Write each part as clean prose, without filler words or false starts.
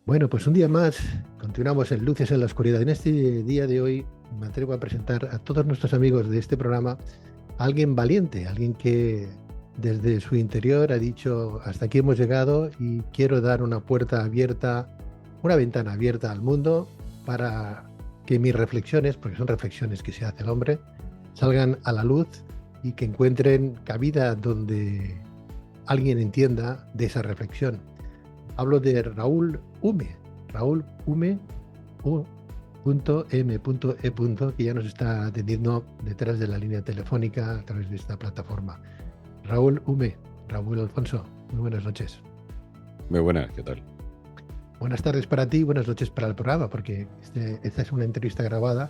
Bueno, pues un día más continuamos en Luces en la Oscuridad. En este día de hoy me atrevo a presentar a todos nuestros amigos de este programa a alguien valiente, alguien que desde su interior ha dicho hasta aquí hemos llegado y quiero dar una puerta abierta, una ventana abierta al mundo para que mis reflexiones, porque son reflexiones que se hace el hombre, salgan a la luz y que encuentren cabida donde alguien entienda de esa reflexión. Hablo de Raúl Hume. Raúl Hume, U.M.E. que ya nos está atendiendo detrás de la línea telefónica a través de esta plataforma. Raúl Hume, Raúl Alfonso, muy buenas noches. Muy buenas, ¿qué tal? Buenas tardes para ti, buenas noches para el programa, porque esta es una entrevista grabada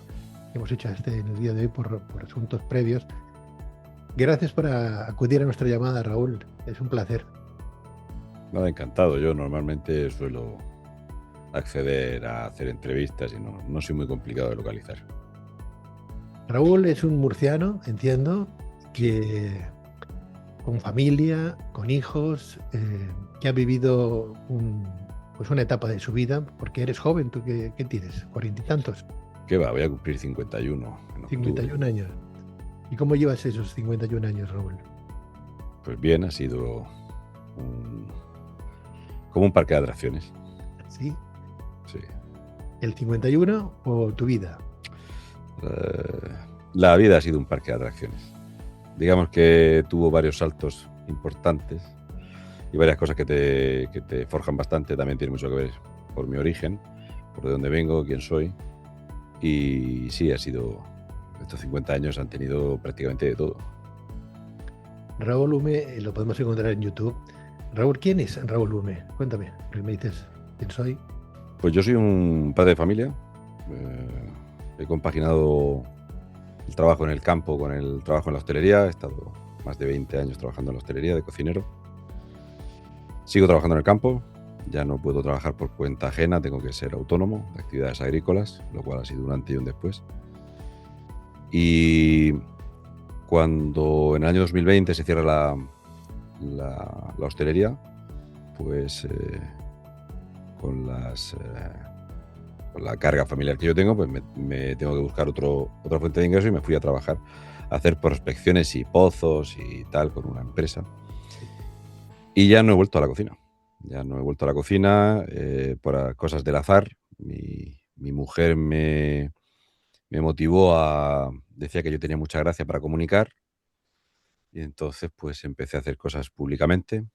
que hemos hecho en el día de hoy por asuntos previos. Gracias por acudir a nuestra llamada, Raúl. Es un placer. Nada, encantado. Yo normalmente suelo acceder a hacer entrevistas y no soy muy complicado de localizar. Raúl es un murciano, entiendo, que con familia, con hijos, que ha vivido pues una etapa de su vida, porque eres joven, ¿tú qué tienes? ¿40 y tantos? ¿Qué va? Voy a cumplir 51 en octubre. 51 años. ¿Y cómo llevas esos 51 años, Raúl? Pues bien, ha sido como un parque de atracciones. ¿Sí? Sí. ¿El 51 o tu vida? La vida ha sido un parque de atracciones. Digamos que tuvo varios saltos importantes y varias cosas que te forjan bastante. También tiene mucho que ver por mi origen, por de dónde vengo, quién soy. Y sí, estos 50 años han tenido prácticamente de todo. Raúl Hume, lo podemos encontrar en YouTube. Raúl, ¿quién es Raúl Hume? Cuéntame, me dices quién soy. Pues yo soy un padre de familia. He compaginado el trabajo en el campo con el trabajo en la hostelería. He estado más de 20 años trabajando en la hostelería de cocinero. Sigo trabajando en el campo. Ya no puedo trabajar por cuenta ajena, tengo que ser autónomo de actividades agrícolas, lo cual ha sido un antes y un después. Y cuando en el año 2020 se cierra la hostelería, pues con la carga familiar que yo tengo, pues me tengo que buscar otra fuente de ingreso y me fui a trabajar a hacer prospecciones y pozos y tal con una empresa. Y ya no he vuelto a la cocina. Por cosas del azar. Mi mujer me motivó decía que yo tenía mucha gracia para comunicar y entonces pues empecé a hacer cosas públicamente.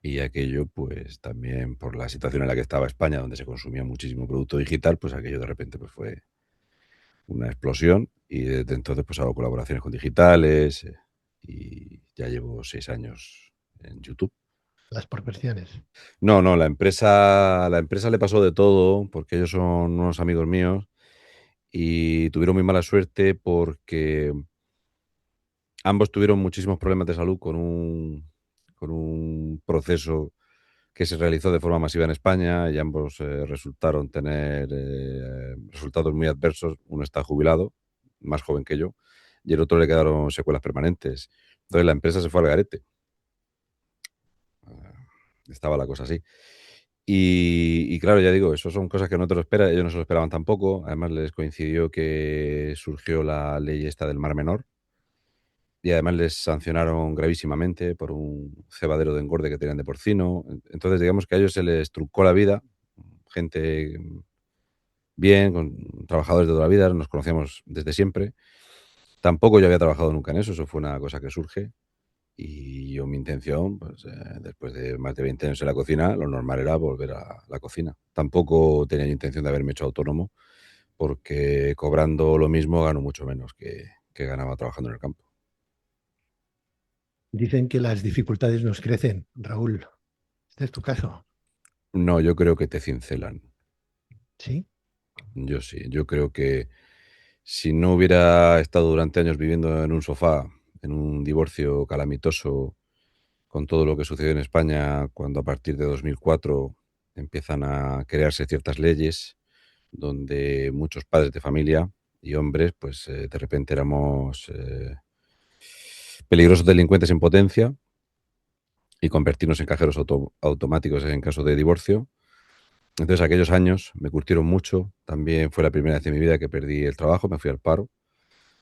Y aquello, pues también por la situación en la que estaba España, donde se consumía muchísimo producto digital, pues aquello de repente pues fue una explosión. Y desde entonces pues hago colaboraciones con digitales y ya llevo 6 años en YouTube. Las prospecciones. No, la empresa le pasó de todo, porque ellos son unos amigos míos y tuvieron muy mala suerte porque ambos tuvieron muchísimos problemas de salud con un proceso que se realizó de forma masiva en España y ambos resultaron tener resultados muy adversos. Uno está jubilado, más joven que yo, y el otro le quedaron secuelas permanentes. Entonces la empresa se fue al garete. Estaba la cosa así. Y claro, ya digo, eso son cosas que no te lo esperas, ellos no se lo esperaban tampoco. Además les coincidió que surgió la ley esta del Mar Menor y además les sancionaron gravísimamente por un cebadero de engorde que tenían de porcino. Entonces digamos que a ellos se les truncó la vida, gente bien, con trabajadores de toda la vida, nos conocíamos desde siempre. Tampoco yo había trabajado nunca en eso fue una cosa que surge. Y yo mi intención, pues después de más de 20 años en la cocina, lo normal era volver a la cocina. Tampoco tenía intención de haberme hecho autónomo, porque cobrando lo mismo gano mucho menos que ganaba trabajando en el campo. Dicen que las dificultades nos crecen, Raúl. ¿Este es tu caso? No, yo creo que te cincelan. ¿Sí? Yo sí, yo creo que si no hubiera estado durante años viviendo en un sofá, en un divorcio calamitoso, con todo lo que sucedió en España cuando a partir de 2004 empiezan a crearse ciertas leyes donde muchos padres de familia y hombres, pues de repente éramos peligrosos delincuentes en potencia y convertirnos en cajeros automáticos en caso de divorcio, Entonces aquellos años me curtieron mucho. También fue la primera vez en mi vida que perdí el trabajo, me fui al paro.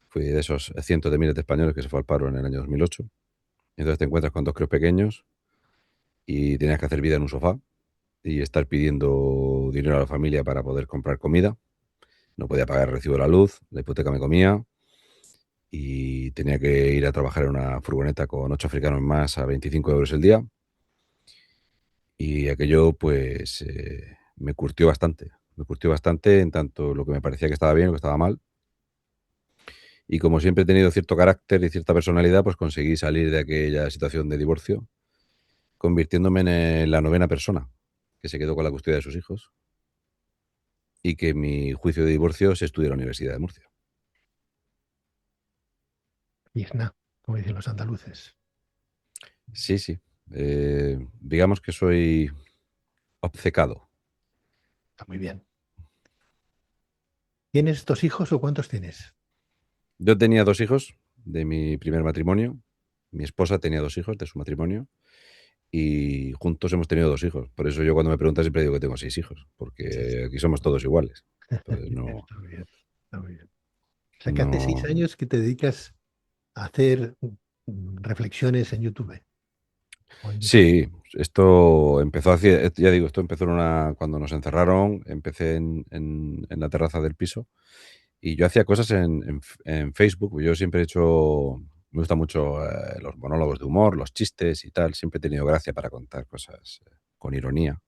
Fui de esos cientos de miles de españoles que se fue al paro en el año 2008. Entonces te encuentras con dos críos pequeños y tenías que hacer vida en un sofá y estar pidiendo dinero a la familia para poder comprar comida. No podía pagar el recibo de la luz, la hipoteca me comía y tenía que ir a trabajar en una furgoneta con 8 africanos más a 25 euros el día. Y aquello, pues, me curtió bastante. Me curtió bastante en tanto lo que me parecía que estaba bien o que estaba mal. Y como siempre he tenido cierto carácter y cierta personalidad, pues conseguí salir de aquella situación de divorcio, convirtiéndome en la novena persona que se quedó con la custodia de sus hijos y que mi juicio de divorcio se estudia en la Universidad de Murcia. Izna, como dicen los andaluces. Sí, sí. Digamos que soy obcecado. Está muy bien. ¿Tienes dos hijos o cuántos tienes? Yo tenía 2 hijos de mi primer matrimonio. Mi esposa tenía 2 hijos de su matrimonio. Y juntos hemos tenido 2 hijos. Por eso yo cuando me preguntan siempre digo que tengo 6 hijos, Sí, sí. porque aquí somos todos iguales. Entonces no, Está muy bien. Está muy bien. O sea que hace seis no. años que te dedicas a hacer reflexiones en YouTube. O en YouTube. Sí, esto empezó hace, ya digo, esto empezó cuando nos encerraron, empecé en la terraza del piso y yo hacía cosas en Facebook. Yo siempre he hecho, me gusta mucho los monólogos de humor, los chistes y tal. Siempre he tenido gracia para contar cosas con ironía.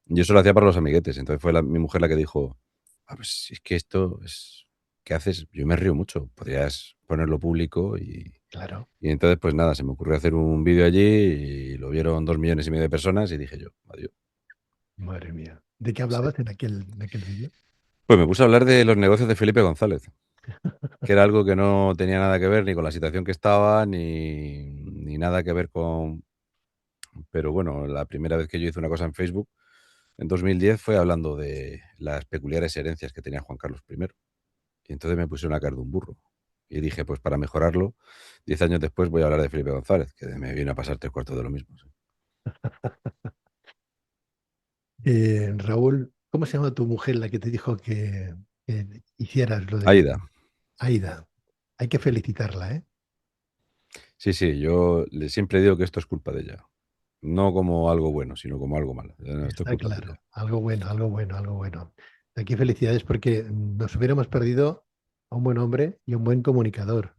Y eso lo hacía para los amiguetes. Entonces fue mi mujer la que dijo, pues si es que esto es, ¿qué haces? Yo me río mucho, podrías ponerlo público Claro. y entonces pues nada, se me ocurrió hacer un vídeo allí y lo vieron 2,5 millones de personas y dije yo, adiós. Madre mía. ¿De qué Sí. hablabas en aquel vídeo? Pues me puse a hablar de los negocios de Felipe González, que era algo que no tenía nada que ver ni con la situación que estaba, ni nada que ver con... Pero bueno, la primera vez que yo hice una cosa en Facebook, en 2010, fue hablando de las peculiares herencias que tenía Juan Carlos I. Y entonces me pusieron a caer de un burro. Y dije, pues para mejorarlo, 10 años después voy a hablar de Felipe González, que me viene a pasar 3 cuartos de lo mismo. Sí. Raúl, ¿cómo se llama tu mujer la que te dijo que hicieras lo de Aida. Aida? Hay que felicitarla, ¿eh? Sí, sí, yo siempre digo que esto es culpa de ella. No como algo bueno, sino como algo malo. Esto es Está culpa tuya. claro. Algo bueno, algo bueno, algo bueno. Aquí felicidades porque nos hubiéramos perdido a un buen hombre y a un buen comunicador,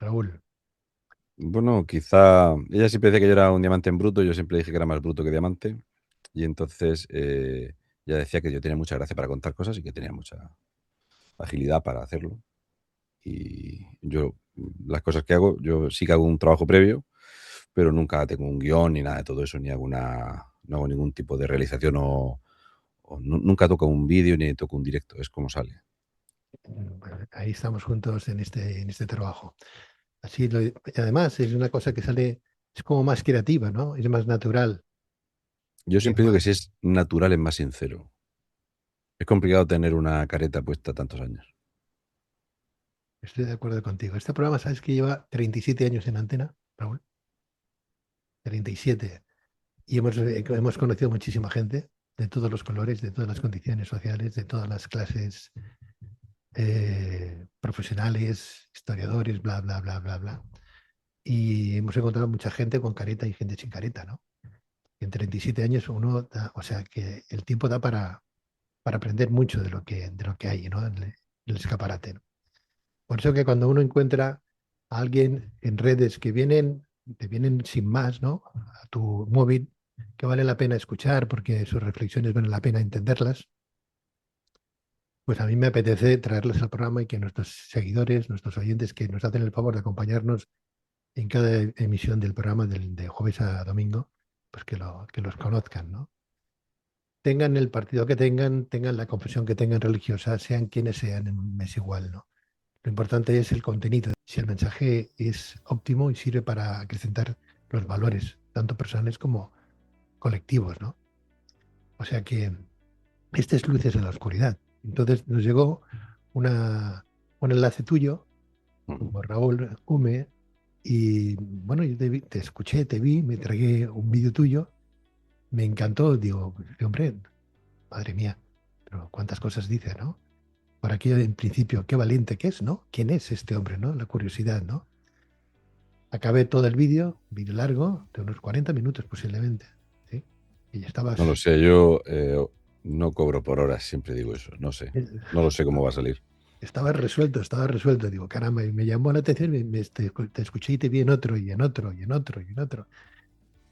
Raúl. Bueno, quizá ella siempre decía que yo era un diamante en bruto, yo siempre dije que era más bruto que diamante. Y entonces ella decía que yo tenía mucha gracia para contar cosas y que tenía mucha agilidad para hacerlo. Y yo, las cosas que hago, yo sí que hago un trabajo previo, pero nunca tengo un guión ni nada de todo eso, no hago ningún tipo de realización nunca toco un vídeo ni toco un directo, es como sale. Bueno, ahí estamos juntos en este trabajo. Y además es una cosa que sale, es como más creativa, ¿no? Es más natural. Yo Es siempre digo que si más, es natural es más sincero. Es complicado tener una careta puesta tantos años. estoy de acuerdo contigo. Este programa, ¿sabes que lleva 37 años en antena, Raúl? 37. Y hemos conocido muchísima gente de todos los colores, de todas las condiciones sociales, de todas las clases profesionales, historiadores, bla, bla, bla, bla, bla. Y hemos encontrado mucha gente con careta y gente sin careta, ¿no? En 37 años uno da, o sea que el tiempo da para aprender mucho de lo que hay, ¿no? En el escaparate, ¿no? Por eso que cuando uno encuentra a alguien en redes te vienen sin más, ¿no? A tu móvil, que vale la pena escuchar porque sus reflexiones vale la pena entenderlas, pues a mí me apetece traerlas al programa y que nuestros seguidores, nuestros oyentes que nos hacen el favor de acompañarnos en cada emisión del programa de jueves a domingo, pues que los conozcan, ¿no? Tengan el partido que tengan la confesión que tengan religiosa, sean quienes sean, me es igual, ¿no? Lo importante es el contenido. Si el mensaje es óptimo y sirve para acrecentar los valores, tanto personales como colectivos, ¿no? O sea que este es Luces en la Oscuridad. Entonces nos llegó una, un enlace tuyo, Ujú. como Raúl y bueno, yo te escuché, te vi, me tragué un vídeo tuyo me encantó. Digo, este hombre, madre mía, pero cuántas cosas dice, ¿no? Por aquí, en principio, qué valiente que es, ¿no? ¿Quién es este hombre, no? La curiosidad, ¿no? Acabé todo el vídeo largo, de unos 40 minutos posiblemente, ¿sí? Y ya No lo estabas, sé, yo no cobro por horas, siempre digo eso, no sé. eh, No lo sé cómo va a salir. estaba resuelto, estaba resuelto. Digo, caramba, y me llamó la atención, te escuché y te vi en otro, y en otro, y en otro, y en otro.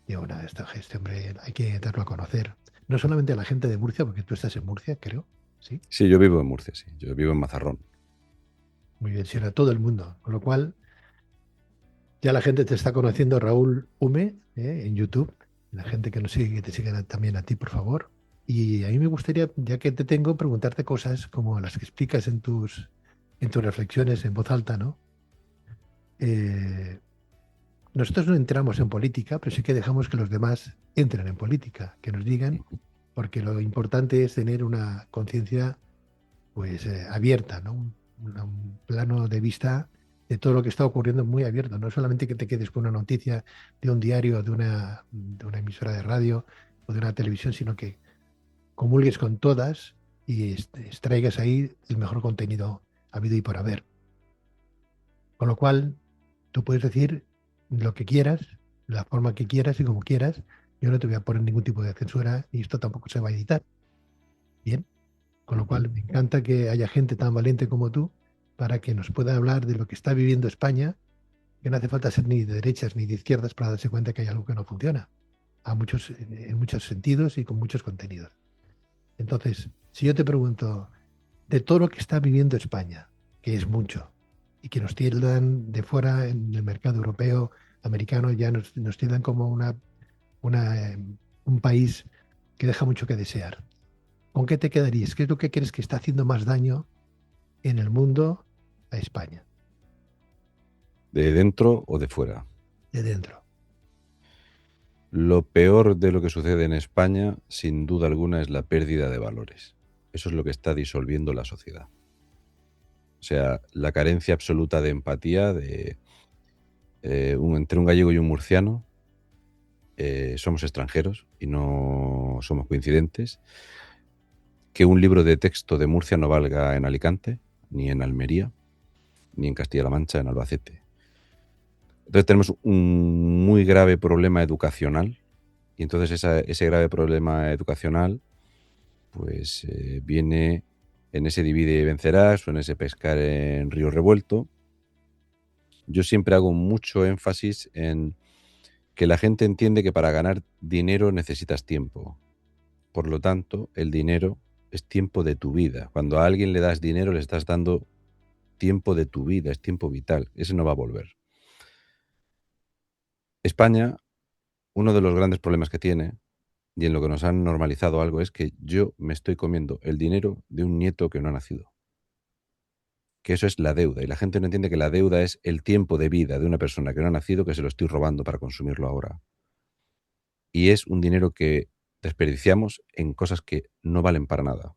Digo, nada, este hombre hay que darlo a conocer. No solamente a la gente de Murcia, porque tú estás en Murcia, creo, ¿sí? Sí, yo vivo en Murcia, sí. Yo vivo en Mazarrón. Muy bien, sino a todo el mundo. Con lo cual, ya la gente te está conociendo, Raúl Ume, en YouTube. La gente que nos sigue, que te sigan también a ti, por favor. Y a mí me gustaría, ya que te tengo, preguntarte cosas como las que explicas en tus reflexiones en voz alta, ¿no? Eh, nosotros no entramos en política, pero sí que dejamos que los demás entren en política, que nos digan, Ujú. porque lo importante es tener una conciencia pues abierta, ¿no? Un plano de vista de todo lo que está ocurriendo muy abierto, no solamente que te quedes con una noticia de un diario, de una emisora de radio o de una televisión, sino que comulgues con todas y extraigas ahí el mejor contenido habido y por haber. Con lo cual, tú puedes decir lo que quieras, la forma que quieras y como quieras. Yo no te voy a poner ningún tipo de censura y esto tampoco se va a editar. Bien. Con lo Ujú. cual, me encanta que haya gente tan valiente como tú para que nos pueda hablar de lo que está viviendo España, que no hace falta ser ni de derechas ni de izquierdas para darse cuenta que hay algo que no funciona, en muchos sentidos y con muchos contenidos. Entonces, si yo te pregunto de todo lo que está viviendo España, que es mucho, y que nos tildan de fuera en el mercado europeo, americano, ya nos tildan como una, un país que deja mucho que desear. ¿Con qué te quedarías? ¿Qué es lo que crees que está haciendo más daño en el mundo a España, ¿De dentro o de fuera? de dentro? Lo peor de lo que sucede en España, sin duda alguna, es la pérdida de valores. Eso es lo que está disolviendo la sociedad. O sea, la carencia absoluta de empatía entre un gallego y un murciano. Somos extranjeros y no somos coincidentes. Que un libro de texto de Murcia no valga en Alicante, ni en Almería, ni en Castilla-La Mancha, en Albacete. Entonces tenemos un muy grave problema educacional y entonces ese grave problema educacional pues viene en ese divide y vencerás o en ese pescar en río revuelto. Yo siempre hago mucho énfasis en que la gente entiende que para ganar dinero necesitas tiempo. Por lo tanto, el dinero es tiempo de tu vida. Cuando a alguien le das dinero, le estás dando tiempo de tu vida, es tiempo vital. Ese no va a volver. España, uno de los grandes problemas que tiene, y en lo que nos han normalizado algo, es que yo me estoy comiendo el dinero de un nieto que no ha nacido. Que eso es la deuda. Y la gente no entiende que la deuda es el tiempo de vida de una persona que no ha nacido, que se lo estoy robando para consumirlo ahora. Y es un dinero que desperdiciamos en cosas que no valen para nada.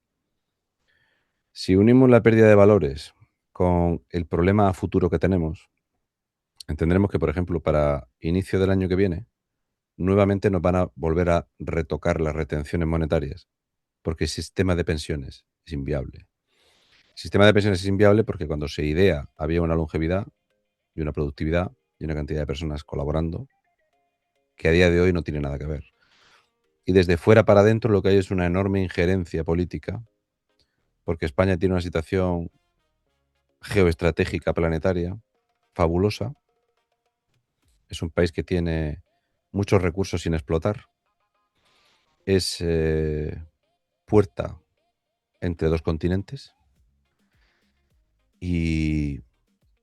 Si unimos la pérdida de valores con el problema a futuro que tenemos, entenderemos que, por ejemplo, para inicio del año que viene, nuevamente nos van a volver a retocar las retenciones monetarias, porque el sistema de pensiones es inviable. El sistema de pensiones es inviable porque cuando se idea había una longevidad y una productividad y una cantidad de personas colaborando que a día de hoy no tiene nada que ver. Y desde fuera para adentro lo que hay es una enorme injerencia política, porque España tiene una situación geoestratégica planetaria fabulosa. Es un país que tiene muchos recursos sin explotar. Es puerta entre dos continentes y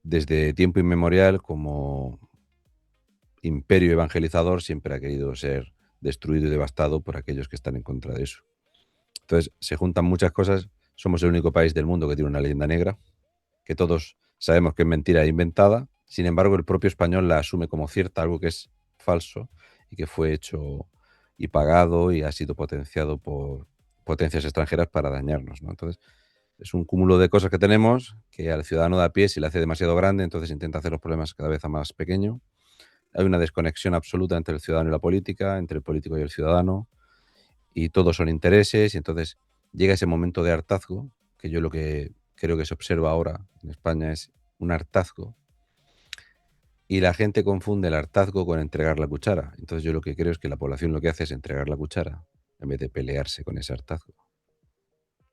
desde tiempo inmemorial, como imperio evangelizador, siempre ha querido ser destruido y devastado por aquellos que están en contra de eso. Entonces, se juntan muchas cosas. Somos el único país del mundo que tiene una leyenda negra, que todos sabemos que es mentira e inventada. Sin embargo, el propio español la asume como cierta, algo que es falso y que fue hecho y pagado y ha sido potenciado por potencias extranjeras para dañarnos, ¿no? Entonces, es un cúmulo de cosas que tenemos que al ciudadano de a pie se le hace demasiado grande, entonces intenta hacer los problemas cada vez a más pequeño. Hay una desconexión absoluta entre el ciudadano y la política, entre el político y el ciudadano. y todos son intereses, y entonces llega ese momento de hartazgo, que yo lo que creo que se observa ahora en España es un hartazgo, y la gente confunde el hartazgo con entregar la cuchara. Entonces yo lo que creo es que la población lo que hace es entregar la cuchara en vez de pelearse con ese hartazgo,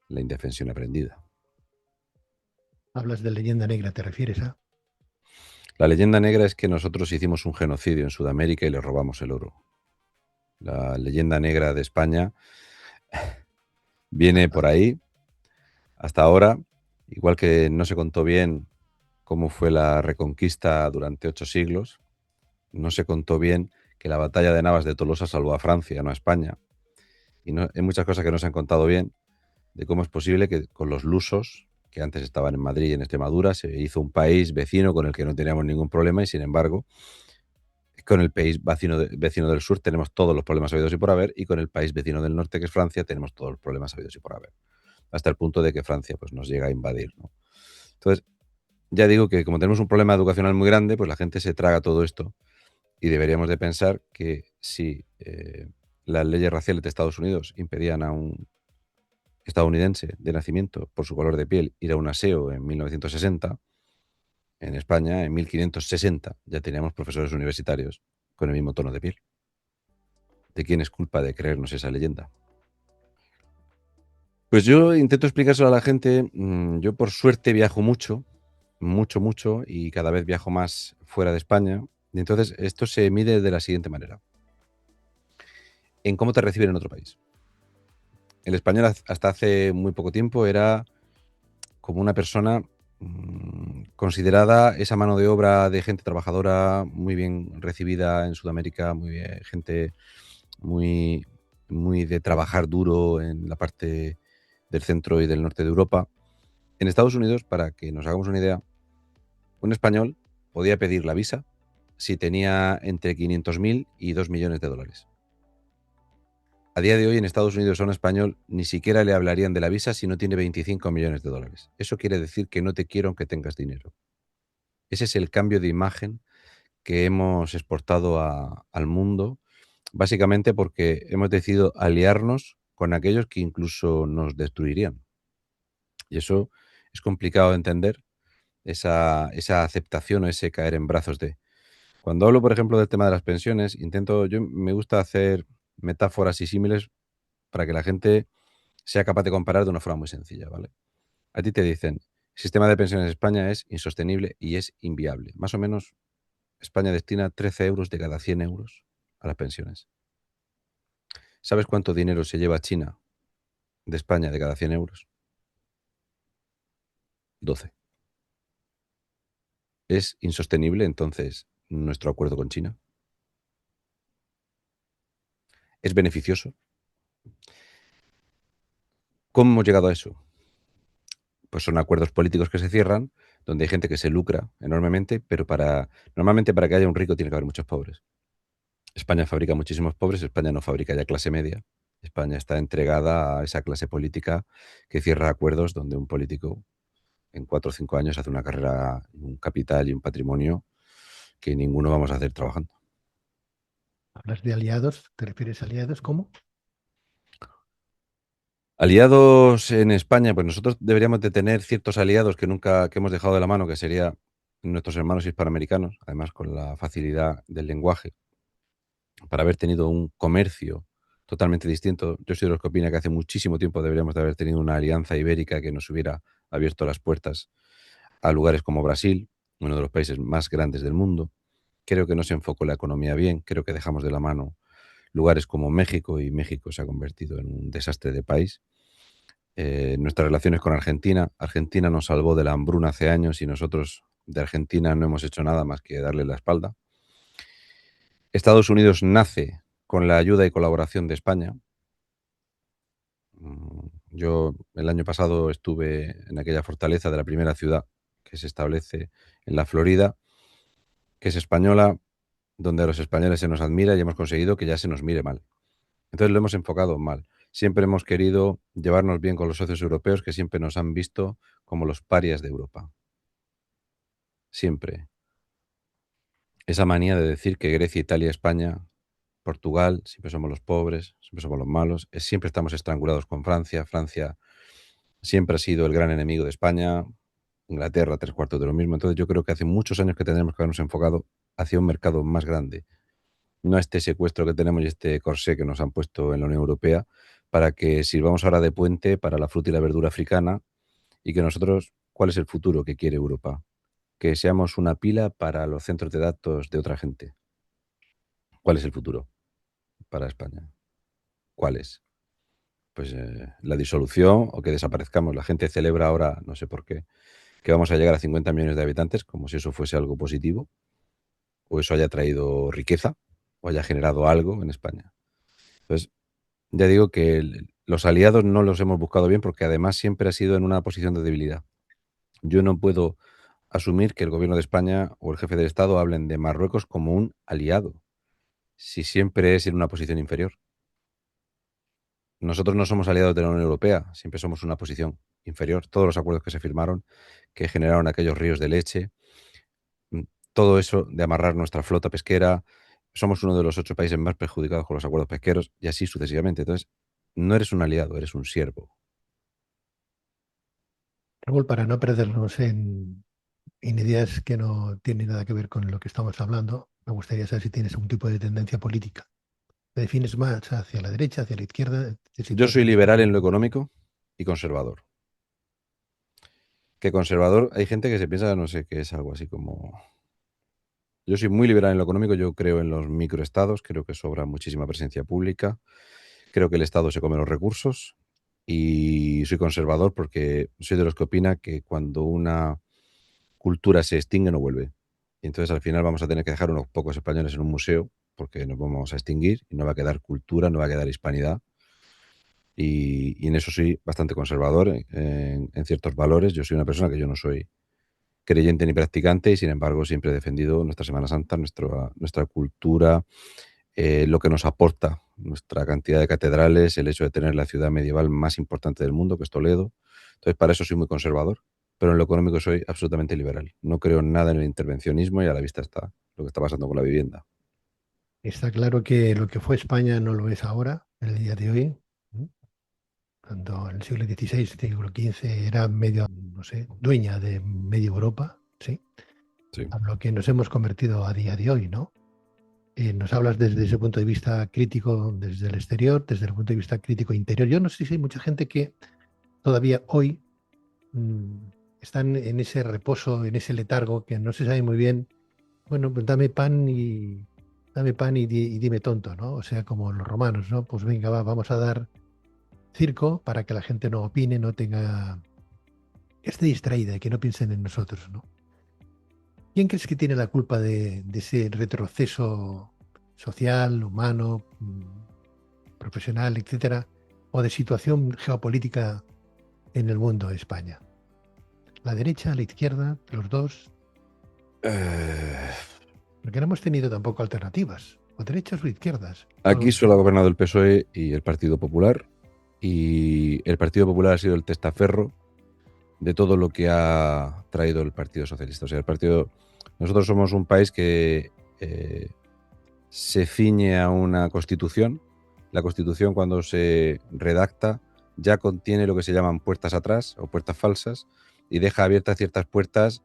la indefensión aprendida. Hablas de leyenda negra, ¿te refieres a? La leyenda negra es que nosotros hicimos un genocidio en Sudamérica y le robamos el oro. La leyenda negra de España viene por ahí hasta ahora, igual que no se contó bien cómo fue la reconquista durante 8 siglos, no se contó bien que la batalla de Navas de Tolosa salvó a Francia, no a España. Y no, hay muchas cosas que no se han contado bien de cómo es posible que con los lusos, que antes estaban en Madrid y en Extremadura, se hizo un país vecino con el que no teníamos ningún problema y sin embargo con el país vecino del sur tenemos todos los problemas habidos y por haber, y con el país vecino del norte, que es Francia, tenemos todos los problemas habidos y por haber. Hasta el punto de que Francia pues, nos llega a invadir, ¿no? Entonces, ya digo que como tenemos un problema educacional muy grande, pues la gente se traga todo esto y deberíamos de pensar que si las leyes raciales de Estados Unidos impedían a un estadounidense de nacimiento por su color de piel ir a un aseo en 1960, en España en 1560 ya teníamos profesores universitarios con el mismo tono de piel. ¿De quién es culpa de creernos esa leyenda? Pues yo intento explicárselo a la gente. Yo por suerte viajo mucho, mucho, mucho, y cada vez viajo más fuera de España. Y entonces esto se mide de la siguiente manera. En cómo te reciben en otro país. El español hasta hace muy poco tiempo era como una persona considerada esa mano de obra de gente trabajadora muy bien recibida en Sudamérica, muy bien, gente muy, muy de trabajar duro en la parte del centro y del norte de Europa. En Estados Unidos, para que nos hagamos una idea, un español podía pedir la visa si tenía entre 500.000 y 2 millones de dólares. A día de hoy en Estados Unidos a un español ni siquiera le hablarían de la visa si no tiene 25 millones de dólares. Eso quiere decir que no te quiero aunque tengas dinero. Ese es el cambio de imagen que hemos exportado al mundo, básicamente porque hemos decidido aliarnos con aquellos que incluso nos destruirían. Y eso es complicado de entender, esa aceptación o ese caer en brazos de... Cuando hablo, por ejemplo, del tema de las pensiones, me gusta hacer metáforas y símiles para que la gente sea capaz de comparar de una forma muy sencilla, ¿vale? A ti te dicen, el sistema de pensiones en España es insostenible y es inviable. Más o menos, España destina 13 euros de cada 100 euros a las pensiones. ¿Sabes cuánto dinero se lleva China de España de cada 100 euros? 12. ¿Es insostenible entonces nuestro acuerdo con China? ¿Es beneficioso? ¿Cómo hemos llegado a eso? Pues son acuerdos políticos que se cierran, donde hay gente que se lucra enormemente, pero normalmente para que haya un rico tiene que haber muchos pobres. España fabrica muchísimos pobres, España no fabrica ya clase media. España está entregada a esa clase política que cierra acuerdos donde un político en 4 o 5 años hace una carrera, un capital y un patrimonio que ninguno vamos a hacer trabajando. Hablas de aliados, ¿te refieres a aliados? ¿Cómo? Aliados en España, pues nosotros deberíamos de tener ciertos aliados que hemos dejado de la mano, que serían nuestros hermanos hispanoamericanos, además con la facilidad del lenguaje, para haber tenido un comercio totalmente distinto. Yo soy de los que opina que hace muchísimo tiempo deberíamos de haber tenido una alianza ibérica que nos hubiera abierto las puertas a lugares como Brasil, uno de los países más grandes del mundo. Creo que no se enfocó la economía bien, creo que dejamos de la mano lugares como México y México se ha convertido en un desastre de país. Nuestras relaciones con Argentina. Argentina nos salvó de la hambruna hace años y nosotros de Argentina no hemos hecho nada más que darle la espalda. Estados Unidos nace con la ayuda y colaboración de España. Yo el año pasado estuve en aquella fortaleza de la primera ciudad que se establece en la Florida, que es española, donde a los españoles se nos admira y hemos conseguido que ya se nos mire mal. Entonces lo hemos enfocado mal. Siempre hemos querido llevarnos bien con los socios europeos que siempre nos han visto como los parias de Europa. Siempre. Esa manía de decir que Grecia, Italia, España Portugal, siempre somos los pobres, siempre somos los malos, siempre estamos estrangulados con Francia. Francia siempre ha sido el gran enemigo de España, Inglaterra, tres cuartos de lo mismo. Entonces yo creo que hace muchos años que tendremos que habernos enfocado hacia un mercado más grande, no a este secuestro que tenemos y este corsé que nos han puesto en la Unión Europea, para que sirvamos ahora de puente para la fruta y la verdura africana y que nosotros, ¿cuál es el futuro que quiere Europa? Que seamos una pila para los centros de datos de otra gente. ¿Cuál es el futuro para España? ¿Cuál es? Pues la disolución o que desaparezcamos. La gente celebra ahora, no sé por qué, que vamos a llegar a 50 millones de habitantes, como si eso fuese algo positivo, o eso haya traído riqueza, o haya generado algo en España. Entonces, ya digo que los aliados no los hemos buscado bien porque además siempre ha sido en una posición de debilidad. Yo no puedo asumir que el gobierno de España o el jefe del Estado hablen de Marruecos como un aliado, si siempre es en una posición inferior. Nosotros no somos aliados de la Unión Europea, siempre somos una posición inferior. Todos los acuerdos que se firmaron, que generaron aquellos ríos de leche, mm, todo eso de amarrar nuestra flota pesquera, somos uno de los 8 países más perjudicados con los acuerdos pesqueros y así sucesivamente. Entonces, no eres un aliado, eres un siervo. Raúl, para no perdernos en ideas que no tienen nada que ver con lo que estamos hablando, me gustaría saber si tienes algún tipo de tendencia política. ¿Te defines más hacia la derecha, hacia la izquierda? ¿Te Yo sitúas soy en el liberal centro? en lo económico y conservador. Que conservador, hay gente que se piensa, no sé, que es algo así como... Yo soy muy liberal en lo económico, yo creo en los microestados, creo que sobra muchísima presencia pública, creo que el Estado se come los recursos y soy conservador porque soy de los que opina que cuando una cultura se extingue no vuelve. Y entonces al final vamos a tener que dejar unos pocos españoles en un museo porque nos vamos a extinguir y no va a quedar cultura, no va a quedar hispanidad. Y en eso soy bastante conservador en ciertos valores. Yo soy una persona que yo no soy creyente ni practicante y sin embargo siempre he defendido nuestra Semana Santa, nuestra cultura, lo que nos aporta nuestra cantidad de catedrales, el hecho de tener la ciudad medieval más importante del mundo, que es Toledo. Entonces, para eso soy muy conservador, pero en lo económico soy absolutamente liberal. No creo en nada en el intervencionismo y a la vista está lo que está pasando con la vivienda. Está claro que lo que fue España no lo es ahora, en el día de hoy. ¿No? Cuando en el siglo XVI, siglo XV era medio, no sé, dueña de media Europa, ¿sí? Sí. A lo que nos hemos convertido a día de hoy, ¿no? Nos hablas desde ese punto de vista crítico desde el exterior, desde el punto de vista crítico interior. Yo no sé si hay mucha gente que todavía hoy mm, están en ese reposo, en ese letargo, que no se sabe muy bien, bueno, pues dame pan y dime tonto, ¿no? O sea, como los romanos, ¿no? Pues venga, vamos a dar circo para que la gente no opine, no tenga, que esté distraída y que no piensen en nosotros, ¿no? ¿Quién crees que tiene la culpa de ese retroceso social, humano, profesional, etcétera, o de situación geopolítica en el mundo de España? ¿La derecha, la izquierda, los dos? Eh, Porque no hemos tenido tampoco alternativas, o derechas o izquierdas. Aquí solo ha gobernado el PSOE y el Partido Popular, y el Partido Popular ha sido el testaferro de todo lo que ha traído el Partido Socialista. O sea, nosotros somos un país que se ciñe a una constitución. La constitución, cuando se redacta, ya contiene lo que se llaman puertas atrás o puertas falsas y deja abiertas ciertas puertas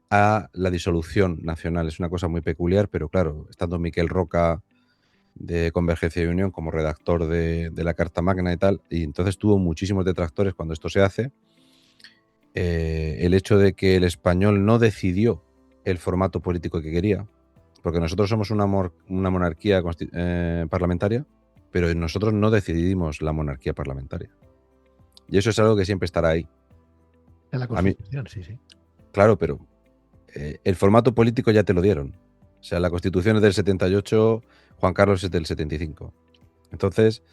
a la disolución nacional. Es una cosa muy peculiar, pero claro, estando Miquel Roca de Convergencia y Unión como redactor de la Carta Magna y tal, y entonces tuvo muchísimos detractores cuando esto se hace. El hecho de que el español no decidió el formato político que quería, porque nosotros somos una monarquía parlamentaria, pero nosotros no decidimos la monarquía parlamentaria. Y eso es algo que siempre estará ahí. En la A mí, Constitución, sí, sí. claro, pero el formato político ya te lo dieron. O sea, la Constitución es del 78, Juan Carlos es del 75. Entonces,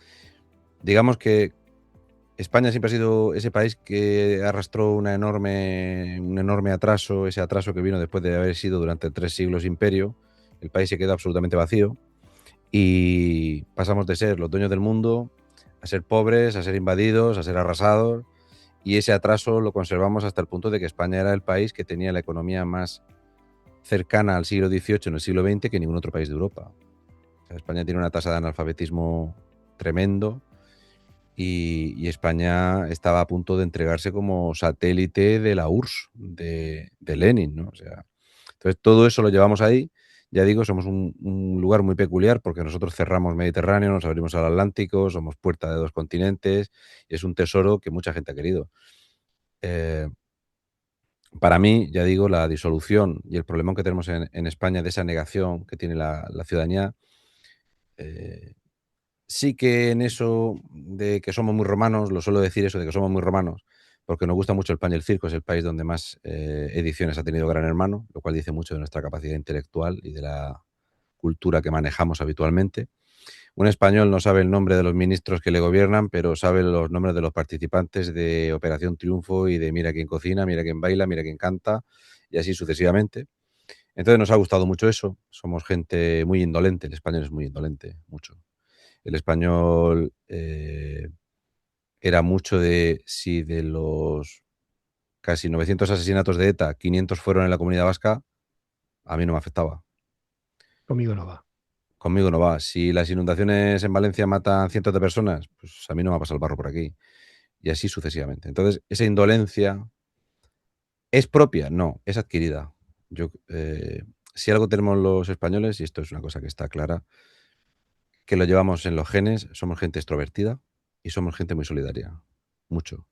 digamos que España siempre ha sido ese país que arrastró un enorme atraso, ese atraso que vino después de haber sido durante 3 siglos imperio. El país se quedó absolutamente vacío y pasamos de ser los dueños del mundo a ser pobres, a ser invadidos, a ser arrasados, y ese atraso lo conservamos hasta el punto de que España era el país que tenía la economía más cercana al siglo XVIII en el siglo XX que ningún otro país de Europa. España tiene una tasa de analfabetismo tremendo y España estaba a punto de entregarse como satélite de la URSS, de Lenin, ¿no? O sea, entonces todo eso lo llevamos ahí. Ya digo, somos un lugar muy peculiar porque nosotros cerramos Mediterráneo, nos abrimos al Atlántico, somos puerta de 2 continentes y es un tesoro que mucha gente ha querido. Eh, para mí, ya digo, la disolución y el problema que tenemos en España de esa negación que tiene la ciudadanía, eh, sí que en eso de que somos muy romanos, lo suelo decir eso de que somos muy romanos, porque nos gusta mucho el pan y el circo, es el país donde más ediciones ha tenido Gran Hermano, lo cual dice mucho de nuestra capacidad intelectual y de la cultura que manejamos habitualmente. Un español no sabe el nombre de los ministros que le gobiernan, pero sabe los nombres de los participantes de Operación Triunfo y de mira quién cocina, mira quién baila, mira quién canta, y así sucesivamente. Entonces nos ha gustado mucho eso. Somos gente muy indolente, el español es muy indolente, mucho. El español era mucho de, si de los casi 900 asesinatos de ETA, 500 fueron en la Comunidad Vasca, a mí no me afectaba. Conmigo no va. Conmigo no va. Si las inundaciones en Valencia matan cientos de personas, pues a mí no me ha pasado el barro por aquí. Y así sucesivamente. Entonces, esa indolencia es propia, no, es adquirida. Yo, si algo tenemos los españoles, y esto es una cosa que está clara, que lo llevamos en los genes, somos gente extrovertida y somos gente muy solidaria, mucho.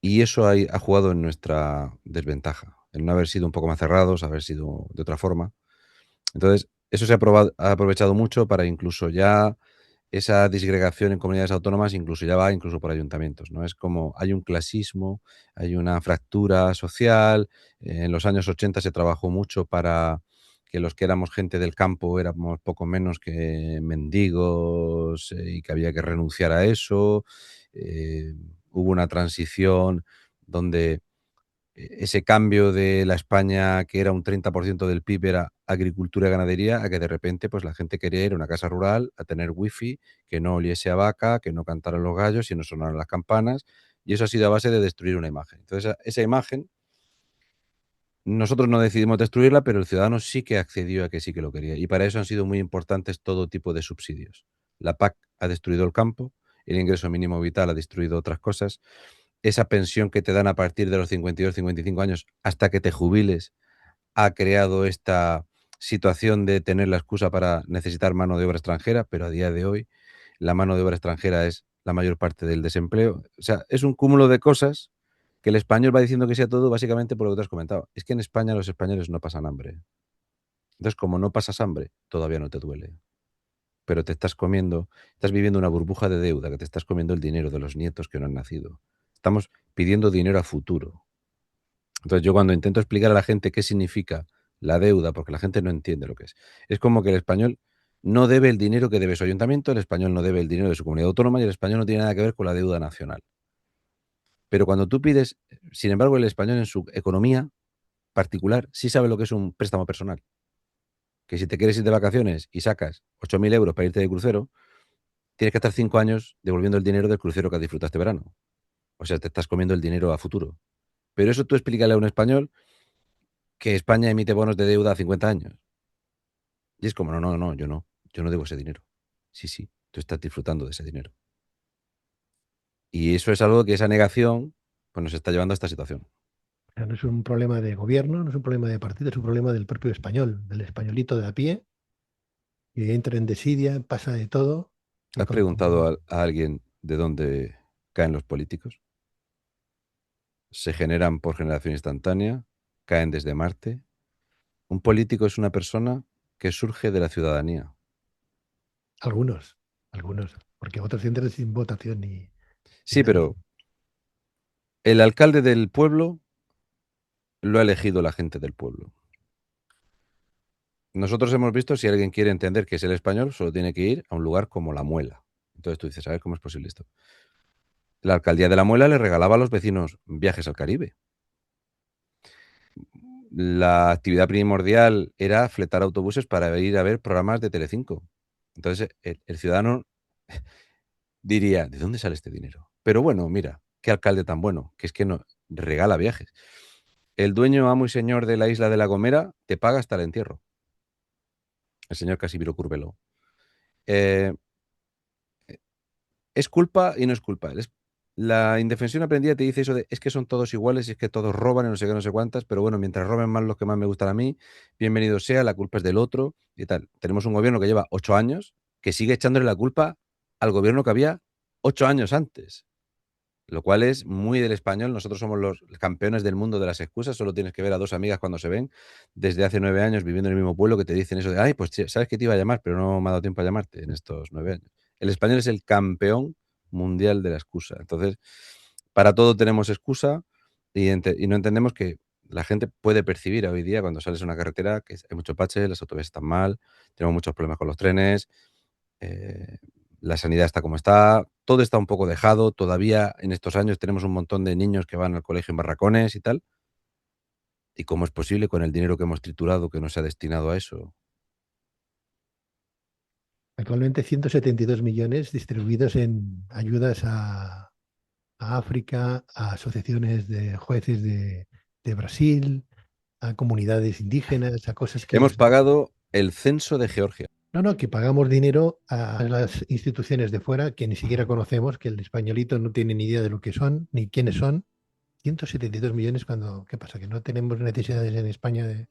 Y eso ha jugado en nuestra desventaja, en no haber sido un poco más cerrados, haber sido de otra forma. Entonces, eso ha aprovechado mucho para incluso ya esa disgregación en comunidades autónomas incluso ya va incluso por ayuntamientos, ¿no? Es como hay un clasismo, hay una fractura social. En los años 80 se trabajó mucho para que los que éramos gente del campo éramos poco menos que mendigos y que había que renunciar a eso. Eh, Hubo una transición donde ese cambio de la España que era un 30% del PIB era agricultura y ganadería, a que de repente pues la gente quería ir a una casa rural a tener wifi, que no oliese a vaca, que no cantaran los gallos y no sonaran las campanas, y eso ha sido a base de destruir una imagen. Entonces, esa imagen, nosotros no decidimos destruirla, pero el ciudadano sí que accedió a que sí que lo quería, y para eso han sido muy importantes todo tipo de subsidios. La PAC ha destruido el campo, el ingreso mínimo vital ha destruido otras cosas, esa pensión que te dan a partir de los 52, 55 años hasta que te jubiles ha creado esta situación de tener la excusa para necesitar mano de obra extranjera, pero a día de hoy la mano de obra extranjera es la mayor parte del desempleo. O sea, es un cúmulo de cosas que el español va diciendo que sea todo básicamente por lo que te has comentado. Es que en España los españoles no pasan hambre. Entonces, como no pasas hambre, todavía no te duele. Pero te estás comiendo, estás viviendo una burbuja de deuda, que te estás comiendo el dinero de los nietos que no han nacido. Estamos pidiendo dinero a futuro. Entonces yo cuando intento explicar a la gente qué significa la deuda, porque la gente no entiende lo que es como que el español no debe el dinero que debe su ayuntamiento, el español no debe el dinero de su comunidad autónoma y el español no tiene nada que ver con la deuda nacional. Pero cuando tú pides, sin embargo, el español en su economía particular sí sabe lo que es un préstamo personal. Que si te quieres ir de vacaciones y sacas 8.000 euros para irte de crucero, tienes que estar 5 años devolviendo el dinero del crucero que disfrutaste este verano. O sea, te estás comiendo el dinero a futuro. Pero eso tú explícale a un español que España emite bonos de deuda a 50 años. Y es como, no, no, no, yo no debo ese dinero. Sí, sí, tú estás disfrutando de ese dinero. Y eso es algo que esa negación pues nos está llevando a esta situación. O sea, no es un problema de gobierno, no es un problema de partido, es un problema del propio español, del españolito de a pie, que entra en desidia, pasa de todo. Y ¿Has preguntado a alguien de dónde caen los políticos? Se generan por generación instantánea, caen desde Marte. Un político es una persona que surge de la ciudadanía. algunos, algunos, porque otros entran sin votación ni Sí, nada. pero el alcalde del pueblo lo ha elegido la gente del pueblo. Nosotros hemos visto, si alguien quiere entender qué es el español, solo tiene que ir a un lugar como La Muela. Entonces tú dices, a ver cómo es posible esto. La alcaldía de La Muela le regalaba a los vecinos viajes al Caribe. La actividad primordial era fletar autobuses para ir a ver programas de Telecinco. Entonces el ciudadano diría, ¿de dónde sale este dinero? Pero bueno, mira, qué alcalde tan bueno, que es que no regala viajes. El dueño, amo y señor de la isla de La Gomera te paga hasta el entierro. el señor Casimiro Curbelo. Eh, es culpa y no es culpa. La indefensión aprendida te dice eso de es que son todos iguales y es que todos roban y no sé qué, no sé cuántas, pero bueno, mientras roben más los que más me gustan a mí, bienvenido sea, la culpa es del otro y tal. Tenemos un gobierno que lleva 8 años que sigue echándole la culpa al gobierno que había 8 años antes. Lo cual es muy del español. Nosotros somos los campeones del mundo de las excusas. Solo tienes que ver a dos amigas cuando se ven desde hace 9 años viviendo en el mismo pueblo que te dicen eso de, ay, pues sabes que te iba a llamar, pero no me ha dado tiempo a llamarte en estos 9 años. El español es el campeón mundial de la excusa. Entonces, para todo tenemos excusa y no entendemos que la gente puede percibir hoy día cuando sales a una carretera que hay mucho bache, las autovías están mal, tenemos muchos problemas con los trenes, eh, la sanidad está como está, todo está un poco dejado, todavía en estos años tenemos un montón de niños que van al colegio en barracones y tal. ¿Y cómo es posible con el dinero que hemos triturado que no se ha destinado a eso? Actualmente 172 millones distribuidos en ayudas a África, a asociaciones de jueces de Brasil, a comunidades indígenas, a cosas que Hemos pagado el censo de Georgia. no, no, que pagamos dinero a las instituciones de fuera que ni siquiera conocemos, que el españolito no tiene ni idea de lo que son, ni quiénes son. 172 millones cuando, ¿qué pasa? ¿Que no tenemos necesidades en España de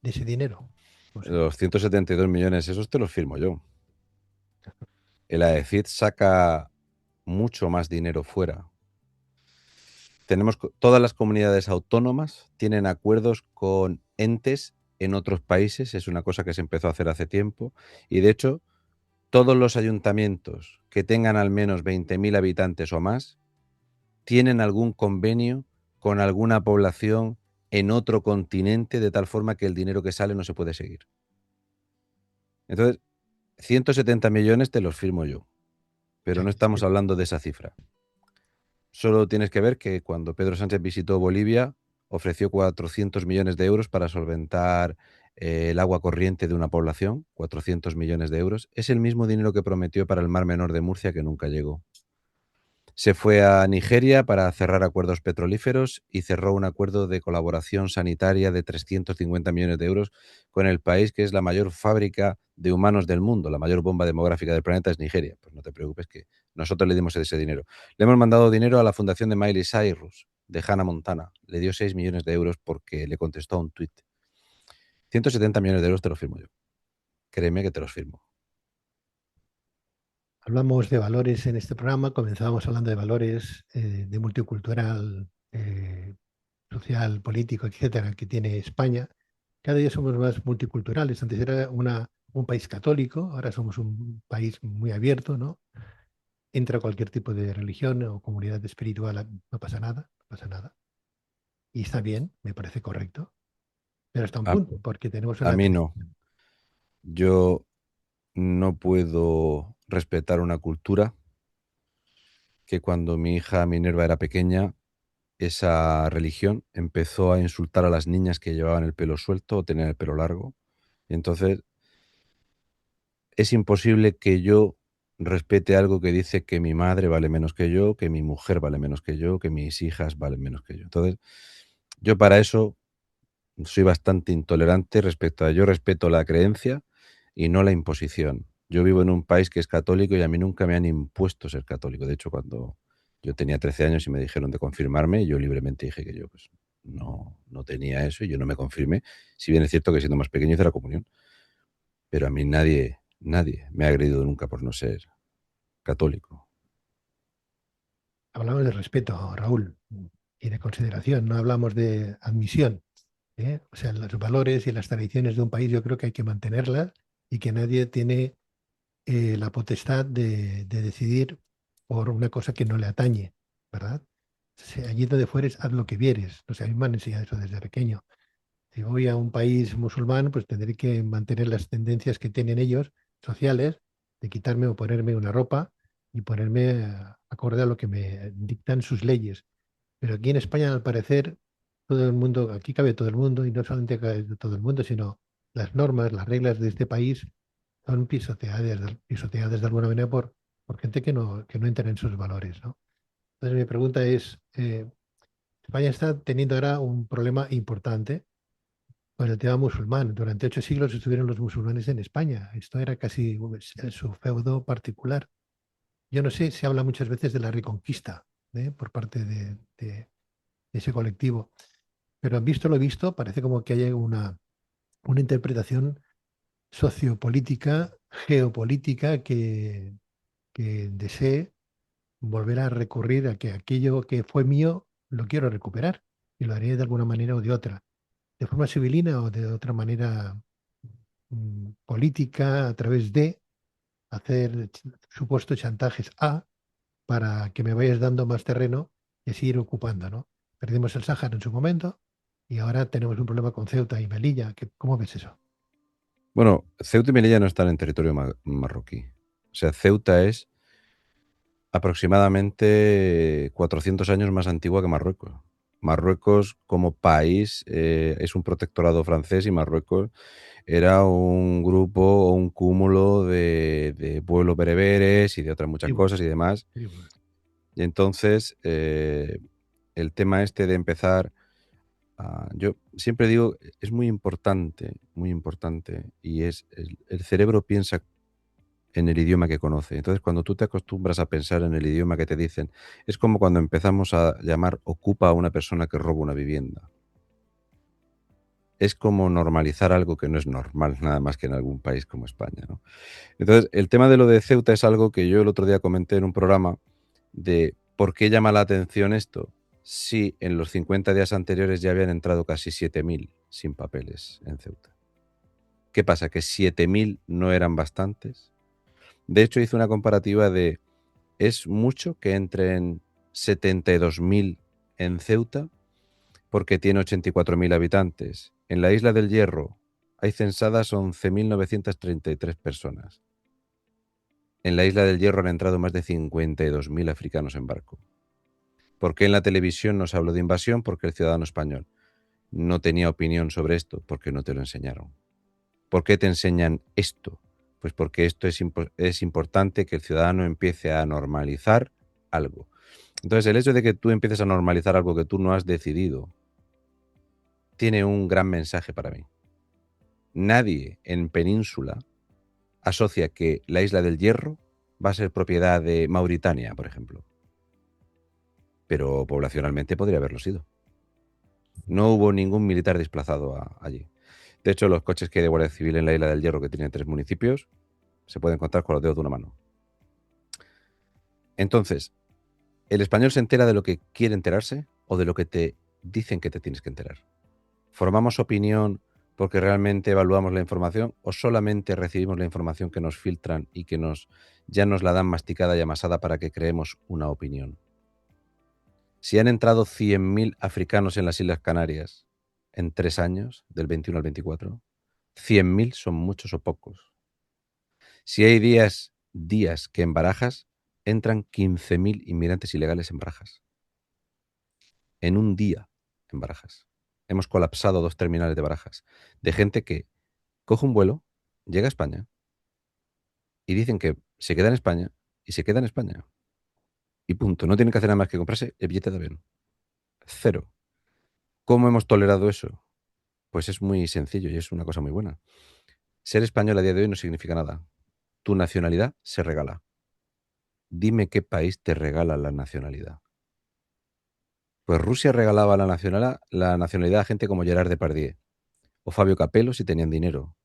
ese dinero? No sé. Los 172 millones, esos te los firmo yo. El AECID saca mucho más dinero fuera. Todas las comunidades autónomas tienen acuerdos con entes en otros países, es una cosa que se empezó a hacer hace tiempo, y de hecho todos los ayuntamientos que tengan al menos 20.000 habitantes o más tienen algún convenio con alguna población en otro continente de tal forma que el dinero que sale no se puede seguir. Entonces, 170 millones te los firmo yo, O pero sea, no estamos hablando de esa cifra. Solo tienes que ver que cuando Pedro Sánchez visitó Bolivia, ofreció 400 millones de euros para solventar el agua corriente de una población, 400 millones de euros. Es el mismo dinero que prometió para el Mar Menor de Murcia que nunca llegó. Se fue a Nigeria para cerrar acuerdos petrolíferos y cerró un acuerdo de colaboración sanitaria de 350 millones de euros con el país que es la mayor fábrica de humanos del mundo, la mayor bomba demográfica del planeta es Nigeria. Pues no te preocupes que nosotros le dimos ese dinero. Le hemos mandado dinero a la fundación de Miley Cyrus, de Hannah Montana. Le dio 6 millones de euros porque le contestó a un tuit. 170 millones de euros te los firmo yo. Créeme que te los firmo. hablamos de valores en este programa, comenzábamos hablando de valores de multicultural, social, político, etcétera, que tiene España. Cada día somos más multiculturales. Antes era un país católico, ahora somos un país muy abierto, ¿no? Entra cualquier tipo de religión o comunidad espiritual, no pasa nada, no pasa nada. Y está bien, me parece correcto, pero hasta un A, punto, porque tenemos a una mí no. tradición. Yo no puedo respetar una cultura que cuando mi hija Minerva era pequeña, esa religión empezó a insultar a las niñas que llevaban el pelo suelto o tenían el pelo largo. Y entonces es imposible que yo respete algo que dice que mi madre vale menos que yo, que mi mujer vale menos que yo, que mis hijas valen menos que yo. Entonces, yo para eso soy bastante intolerante respecto a yo respeto la creencia y no la imposición. Yo vivo en un país que es católico y a mí nunca me han impuesto ser católico. De hecho, cuando yo tenía 13 años y me dijeron de confirmarme, yo libremente dije que yo pues, no tenía eso y yo no me confirmé. Si bien es cierto que siendo más pequeño hice la comunión, pero a mí nadie me ha agredido nunca por no ser católico. Hablamos de respeto, Raúl, y de consideración, no hablamos de admisión, ¿eh? O sea, los valores y las tradiciones de un país yo creo que hay que mantenerlas y que nadie tiene la potestad de decidir por una cosa que no le atañe, ¿verdad? O sea, allí donde fueres, haz lo que vieres. O sea, a mí me han enseñado eso desde pequeño. Si voy a un país musulmán, pues tendré que mantener las tendencias que tienen ellos, sociales, de quitarme o ponerme una ropa y ponerme acorde a lo que me dictan sus leyes. Pero aquí en España, al parecer, todo el mundo, aquí cabe todo el mundo, y no solamente cabe todo el mundo, sino las normas, las reglas de este país son pisoteadas de alguna manera por gente que no entra en sus valores, ¿no? Entonces mi pregunta es, España está teniendo ahora un problema importante con el tema musulmán. Durante 8 siglos estuvieron los musulmanes en España. Esto era casi su feudo particular. Yo no sé, se habla muchas veces de la reconquista, por parte de ese colectivo, pero visto lo visto, parece como que hay una interpretación sociopolítica, geopolítica que desee volver a recurrir a que aquello que fue mío lo quiero recuperar y lo haré de alguna manera o de otra, de forma civilina o de otra manera política, a través de hacer supuestos chantajes para que me vayas dando más terreno y así ir ocupando, ¿no? Perdimos el Sáhara en su momento y ahora tenemos un problema con Ceuta y Melilla. ¿Cómo ves eso? Bueno, Ceuta y Melilla no están en territorio marroquí. O sea, Ceuta es aproximadamente 400 años más antigua que Marruecos. Marruecos como país es un protectorado francés y Marruecos era un grupo o un cúmulo de pueblos bereberes y de otras muchas cosas Tribus, y demás. tribus. Y entonces el tema este de empezar yo siempre digo, es muy importante, y es el cerebro piensa en el idioma que conoce. Entonces, cuando tú te acostumbras a pensar en el idioma que te dicen, es como cuando empezamos a llamar ocupa a una persona que roba una vivienda. Es como normalizar algo que no es normal, nada más que en algún país como España, ¿no? Entonces, el tema de lo de Ceuta es algo que yo el otro día comenté en un programa de por qué llama la atención esto si en los 50 días anteriores ya habían entrado casi 7.000 sin papeles en Ceuta. ¿Qué pasa? ¿Que 7.000 no eran bastantes? De hecho, hice una comparativa de es mucho que entren 72.000 en Ceuta porque tiene 84.000 habitantes. En la isla del Hierro hay censadas 11.933 personas. En la isla del Hierro han entrado más de 52.000 africanos en barco. ¿Por qué en la televisión no se habló de invasión? Porque el ciudadano español no tenía opinión sobre esto, porque no te lo enseñaron. ¿Por qué te enseñan esto? Pues porque esto es importante que el ciudadano empiece a normalizar algo. Entonces, el hecho de que tú empieces a normalizar algo que tú no has decidido tiene un gran mensaje para mí. Nadie en Península asocia que la isla del Hierro va a ser propiedad de Mauritania, por ejemplo. Pero poblacionalmente podría haberlo sido. No hubo ningún militar desplazado allí. De hecho, los coches que hay de Guardia Civil en la isla del Hierro, que tiene 3 municipios, se pueden contar con los dedos de una mano. Entonces, ¿el español se entera de lo que quiere enterarse o de lo que te dicen que te tienes que enterar? ¿Formamos opinión porque realmente evaluamos la información o solamente recibimos la información que nos filtran y que ya nos la dan masticada y amasada para que creemos una opinión? Si han entrado 100.000 africanos en las Islas Canarias en 3 años, del 21 al 24, 100.000 son muchos o pocos. Si hay días que en Barajas entran 15.000 inmigrantes ilegales en Barajas. En un día en Barajas. Hemos colapsado 2 terminales de Barajas. De gente que coge un vuelo, llega a España y dicen que se queda en España y se queda en España. Y punto. No tienen que hacer nada más que comprarse el billete de avión. Cero. ¿Cómo hemos tolerado eso? Pues es muy sencillo y es una cosa muy buena. Ser español a día de hoy no significa nada. Tu nacionalidad se regala. Dime qué país te regala la nacionalidad. Pues Rusia regalaba la nacionalidad a gente como Gerard Depardieu o Fabio Capello si tenían dinero.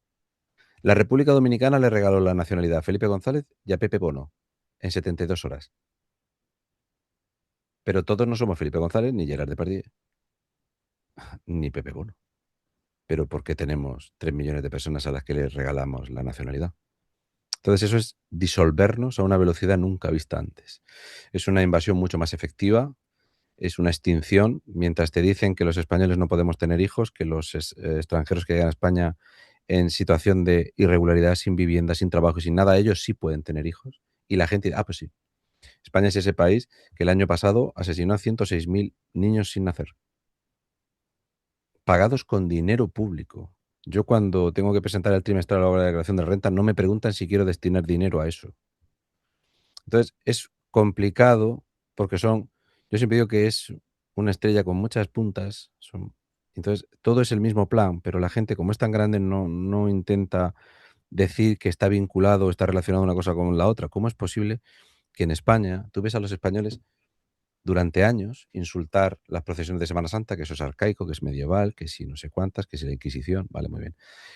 La República Dominicana le regaló la nacionalidad a Felipe González y a Pepe Bono en 72 horas. Pero todos no somos Felipe González, ni Gerard Depardieu, ni Pepe Bono. Pero ¿por qué tenemos 3 millones de personas a las que les regalamos la nacionalidad? Entonces eso es disolvernos a una velocidad nunca vista antes. Es una invasión mucho más efectiva, es una extinción. Mientras te dicen que los españoles no podemos tener hijos, que los extranjeros que llegan a España en situación de irregularidad, sin vivienda, sin trabajo y sin nada, ellos sí pueden tener hijos. Y la gente dice, pues sí, España es ese país que el año pasado asesinó a 106.000 niños sin nacer, pagados con dinero público. Yo cuando tengo que presentar el trimestral o la declaración de renta no me preguntan si quiero destinar dinero a eso. Entonces es complicado porque yo siempre digo que es una estrella con muchas puntas, Entonces, todo es el mismo plan, pero la gente, como es tan grande, no intenta decir que está vinculado, está relacionado una cosa con la otra. ¿Cómo es posible que en España tú ves a los españoles durante años insultar las procesiones de Semana Santa, que eso es arcaico, que es medieval, que si no sé cuántas, que si la Inquisición, vale, muy bien.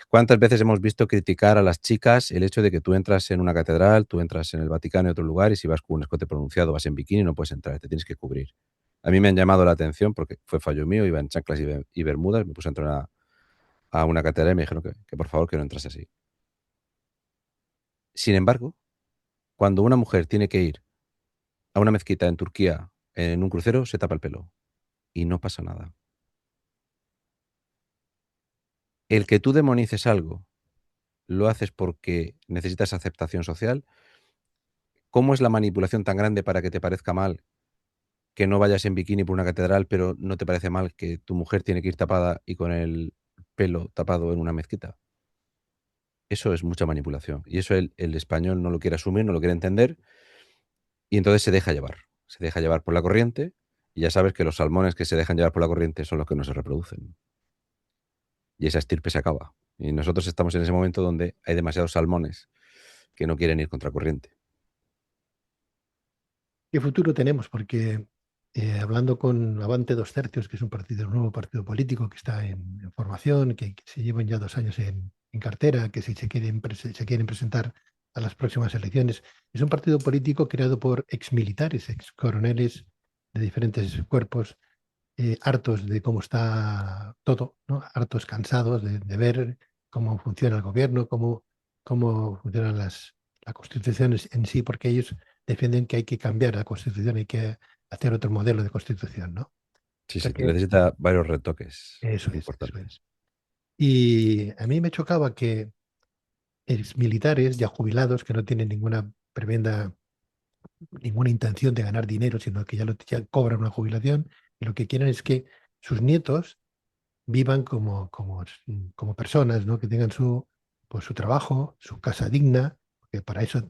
¿Cuántas veces hemos visto criticar a las chicas el hecho de que tú entras en una catedral, tú entras en el Vaticano y otro lugar y si vas con un escote pronunciado, vas en bikini, no puedes entrar, te tienes que cubrir? A mí me han llamado la atención porque fue fallo mío, iba en chanclas y bermudas, me puse a entrar a una catedral y me dijeron que por favor que no entrase así. Sin embargo, cuando una mujer tiene que ir a una mezquita en Turquía en un crucero, se tapa el pelo y no pasa nada. El que tú demonices algo, lo haces porque necesitas aceptación social. ¿Cómo es la manipulación tan grande para que te parezca mal que no vayas en bikini por una catedral, pero no te parece mal que tu mujer tiene que ir tapada y con el pelo tapado en una mezquita? Eso es mucha manipulación. Y eso el español no lo quiere asumir, no lo quiere entender, y entonces se deja llevar. Se deja llevar por la corriente, y ya sabes que los salmones que se dejan llevar por la corriente son los que no se reproducen. Y esa estirpe se acaba. Y nosotros estamos en ese momento donde hay demasiados salmones que no quieren ir contra corriente. ¿Qué futuro tenemos? Porque hablando con Avante Dos Tercios, que es un nuevo partido político que está en formación, que se llevan ya 2 años en cartera, que si se quieren presentar a las próximas elecciones, es un partido político creado por exmilitares, excoroneles de diferentes cuerpos, hartos de cómo está todo, ¿no? Hartos, cansados de ver cómo funciona el gobierno, cómo funcionan la Constitución en sí, porque ellos defienden que hay que cambiar la Constitución, hay que hacer otro modelo de Constitución, ¿no? Sí, O sea sí, que que necesita varios retoques eso importantes. es. Y a mí me chocaba que exmilitares ya jubilados, que no tienen ninguna intención de ganar dinero, sino que ya cobran una jubilación, y lo que quieren es que sus nietos vivan como personas, ¿no? Que tengan su trabajo, su casa digna, porque para eso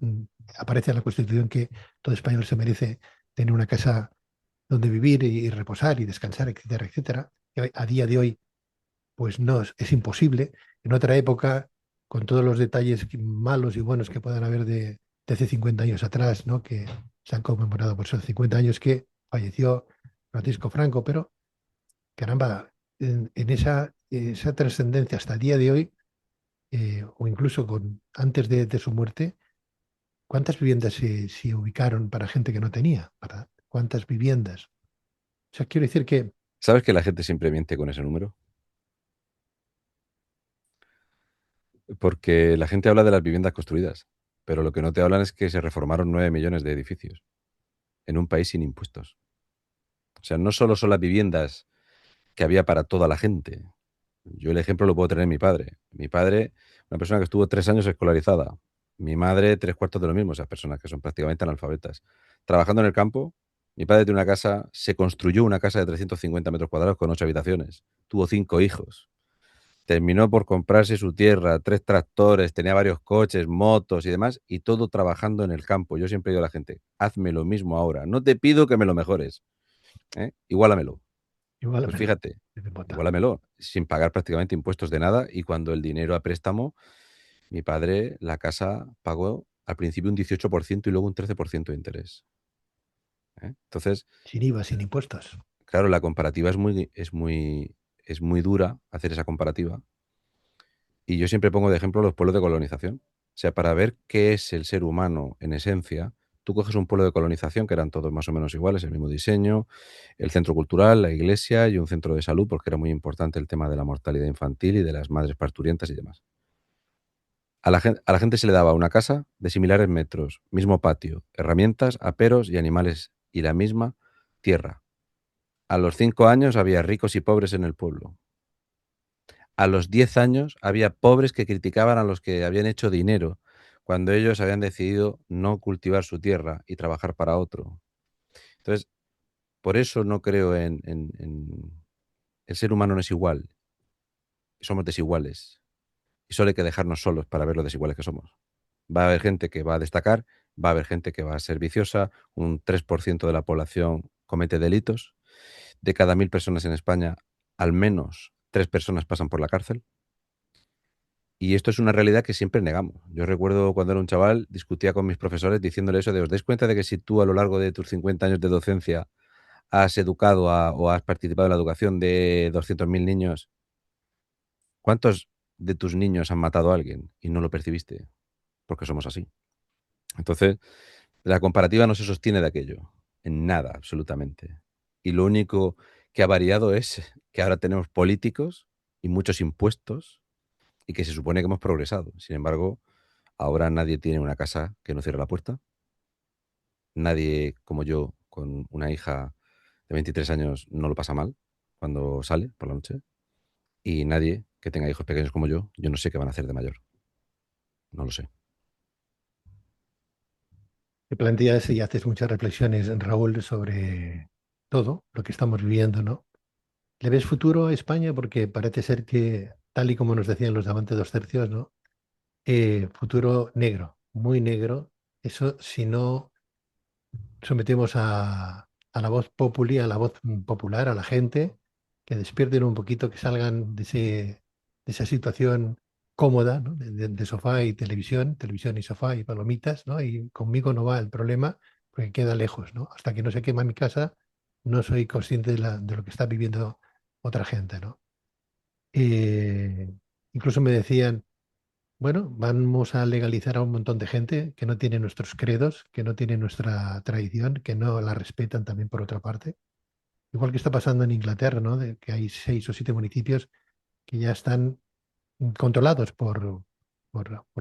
aparece en la Constitución que todo español se merece tener una casa donde vivir y reposar y descansar, etcétera, etcétera. Que a día de hoy, pues no es imposible. En otra época, con todos los detalles malos y buenos que puedan haber de hace 50 años atrás, ¿no? Que se han conmemorado por esos 50 años que falleció Francisco Franco, pero caramba, en esa trascendencia hasta el día de hoy, o incluso antes de su muerte, ¿cuántas viviendas se ubicaron para gente que no tenía? ¿Cuántas viviendas? O sea, quiero decir que ¿Sabes que la gente siempre miente con ese número? Porque la gente habla de las viviendas construidas, pero lo que no te hablan es que se reformaron 9 millones de edificios en un país sin impuestos. O sea, no solo son las viviendas que había para toda la gente. Yo el ejemplo lo puedo tener en mi padre. Mi padre, una persona que estuvo 3 años escolarizada. Mi madre, 3 cuartos de lo mismo, esas personas que son prácticamente analfabetas. Trabajando en el campo, mi padre tiene una casa, se construyó una casa de 350 metros cuadrados con 8 habitaciones. Tuvo 5 hijos. Terminó por comprarse su tierra, 3 tractores, tenía varios coches, motos y demás, y todo trabajando en el campo. Yo siempre digo a la gente, hazme lo mismo ahora. No te pido que me lo mejores, ¿eh? Igualamelo. Pues igual fíjate, igualamelo, sin pagar prácticamente impuestos de nada, y cuando el dinero a préstamo, mi padre la casa pagó al principio un 18% y luego un 13% de interés, ¿eh? Entonces, sin IVA, sin impuestos. claro, la comparativa es muy dura hacer esa comparativa. Y yo siempre pongo de ejemplo los pueblos de colonización. O sea, para ver qué es el ser humano en esencia, tú coges un pueblo de colonización que eran todos más o menos iguales, el mismo diseño, el centro cultural, la iglesia y un centro de salud, porque era muy importante el tema de la mortalidad infantil y de las madres parturientas y demás. A la gente se le daba una casa de similares metros, mismo patio, herramientas, aperos y animales y la misma tierra. A los 5 años había ricos y pobres en el pueblo. A los 10 años había pobres que criticaban a los que habían hecho dinero cuando ellos habían decidido no cultivar su tierra y trabajar para otro. Entonces, por eso no creo el ser humano no es igual, somos desiguales y solo hay que dejarnos solos para ver lo desiguales que somos. Va a haber gente que va a destacar, va a haber gente que va a ser viciosa, un 3% de la población comete delitos, de cada 1.000 personas en España, al menos 3 personas pasan por la cárcel. Y esto es una realidad que siempre negamos. Yo recuerdo cuando era un chaval, discutía con mis profesores diciéndole eso de, ¿os dais cuenta de que si tú a lo largo de tus 50 años de docencia has educado o has participado en la educación de 200.000 niños, cuántos de tus niños han matado a alguien y no lo percibiste? Porque somos así. Entonces, la comparativa no se sostiene de aquello, en nada, absolutamente. Y lo único que ha variado es que ahora tenemos políticos y muchos impuestos y que se supone que hemos progresado. Sin embargo, ahora nadie tiene una casa que no cierre la puerta. Nadie como yo, con una hija de 23 años, no lo pasa mal cuando sale por la noche. Y nadie que tenga hijos pequeños como yo no sé qué van a hacer de mayor. No lo sé. Te planteas y haces muchas reflexiones, Raúl, sobre todo lo que estamos viviendo, ¿no? ¿Le ves futuro a España? Porque parece ser que, tal y como nos decían los de Avante dos tercios, ¿no? Futuro negro, muy negro. Eso si no sometemos a la voz populi, a la voz popular, a la gente, que despierten un poquito, que salgan de esa situación cómoda, ¿no? De sofá y televisión, televisión y sofá y palomitas, ¿no? Y conmigo no va el problema, porque queda lejos, ¿no? Hasta que no se quema mi casa, no soy consciente de lo que está viviendo otra gente, ¿no? Eh, Incluso me decían, bueno, vamos a legalizar a un montón de gente que no tiene nuestros credos, que no tiene nuestra tradición, que no la respetan también por otra parte. Igual que está pasando en Inglaterra, ¿no? De que hay 6 o 7 municipios que ya están controlados por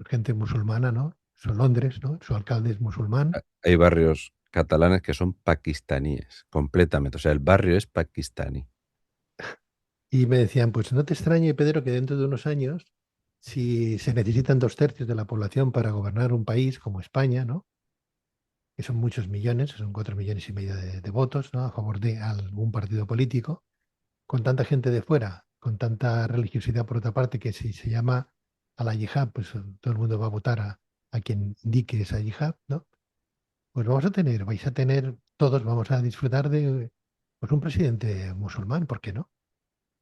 gente musulmana, ¿no? Son Londres, ¿no? Su alcalde es musulmán. Hay barrios catalanes que son pakistaníes, completamente. O sea, el barrio es pakistaní. Y me decían, pues no te extrañe, Pedro, que dentro de unos años, si se necesitan 2 tercios de la población para gobernar un país como España, ¿no? Que son muchos millones, son 4,5 millones de votos, ¿no? A favor de algún partido político, con tanta gente de fuera, con tanta religiosidad por otra parte, que si se llama a la yihad, pues todo el mundo va a votar a quien indique esa yihad, ¿no? Pues vais a tener, todos vamos a disfrutar de pues, un presidente musulmán, ¿por qué no?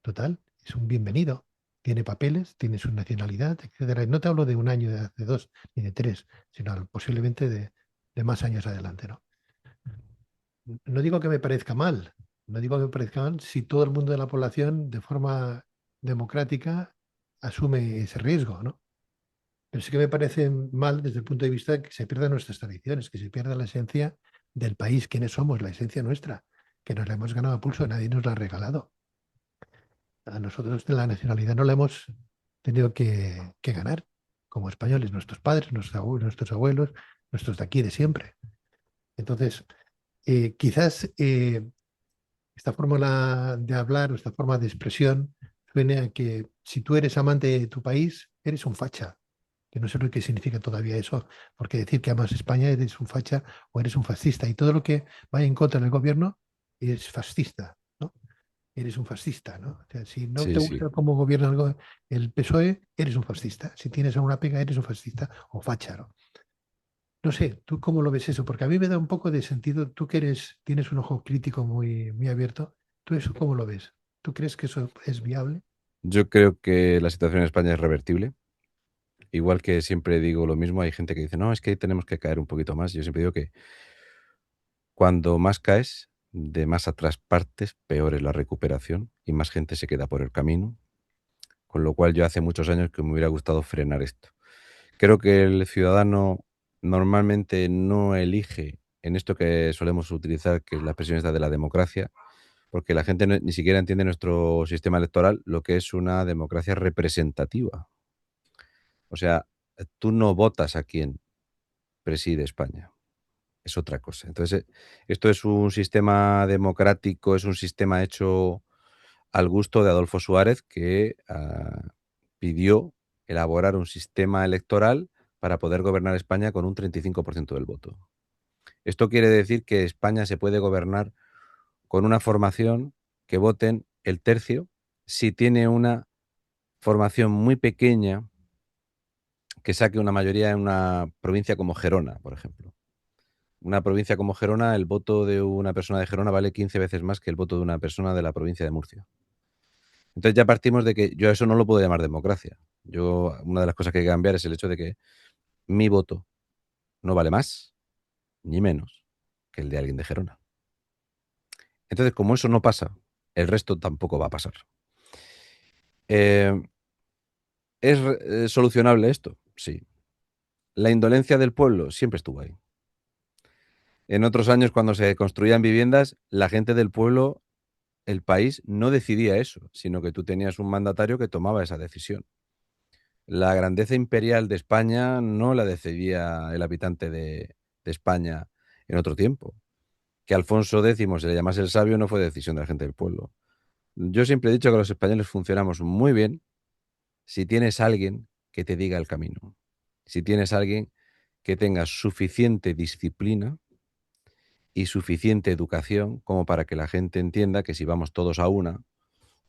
Total, es un bienvenido. Tiene papeles, tiene su nacionalidad, etcétera. Y no te hablo de un año, de dos, ni de tres, sino posiblemente de más años adelante, ¿no? No digo que me parezca mal, no digo que me parezca mal si todo el mundo de la población de forma democrática asume ese riesgo, ¿no? Pero sí que me parece mal desde el punto de vista de que se pierdan nuestras tradiciones, que se pierda la esencia del país, quiénes somos, la esencia nuestra, que nos la hemos ganado a pulso, nadie nos la ha regalado. A nosotros de la nacionalidad no la hemos tenido que ganar como españoles, nuestros padres, nuestros abuelos, nuestros de aquí de siempre. Entonces, quizás esta forma de hablar, esta forma de expresión, suene a que si tú eres amante de tu país, eres un facha, que no sé lo que significa todavía eso, porque decir que amas España eres un facha o eres un fascista, y todo lo que vaya en contra del gobierno es fascista, ¿no? Eres un fascista, ¿no? O sea, si no te Sí, sí. gusta cómo gobierna el PSOE, eres un fascista. Si tienes alguna pega, eres un fascista o facha, ¿no? No sé, ¿tú cómo lo ves eso? Porque a mí me da un poco de sentido, tú que tienes un ojo crítico muy, muy abierto, ¿tú eso cómo lo ves? ¿Tú crees que eso es viable? Yo creo que la situación en España es revertible. Igual que siempre digo lo mismo, hay gente que dice, no, es que tenemos que caer un poquito más. Yo siempre digo que cuando más caes, de más atrás partes, peor es la recuperación y más gente se queda por el camino. Con lo cual yo hace muchos años que me hubiera gustado frenar esto. Creo que el ciudadano normalmente no elige en esto que solemos utilizar, que es la expresión esta de la democracia, porque la gente ni siquiera entiende nuestro sistema electoral, lo que es una democracia representativa. O sea, tú no votas a quien preside España, es otra cosa. Entonces, esto es un sistema democrático, es un sistema hecho al gusto de Adolfo Suárez, que pidió elaborar un sistema electoral para poder gobernar España con un 35% del voto. Esto quiere decir que España se puede gobernar con una formación que voten el tercio si tiene una formación muy pequeña que saque una mayoría en una provincia como Gerona, por ejemplo. Una provincia como Gerona, el voto de una persona de Gerona vale 15 veces más que el voto de una persona de la provincia de Murcia. Entonces ya partimos de que yo a eso no lo puedo llamar democracia. Una de las cosas que hay que cambiar es el hecho de que mi voto no vale más ni menos que el de alguien de Gerona. Entonces, como eso no pasa, el resto tampoco va a pasar. Eh, ¿Es solucionable esto? Sí. La indolencia del pueblo siempre estuvo ahí. En otros años, cuando se construían viviendas, la gente del pueblo, el país, no decidía eso, sino que tú tenías un mandatario que tomaba esa decisión. La grandeza imperial de España no la decidía el habitante de España en otro tiempo. Que Alfonso X se le llamase el sabio no fue decisión de la gente del pueblo. Yo siempre he dicho que los españoles funcionamos muy bien si tienes a alguien que te diga el camino. Si tienes a alguien que tenga suficiente disciplina y suficiente educación como para que la gente entienda que si vamos todos a una,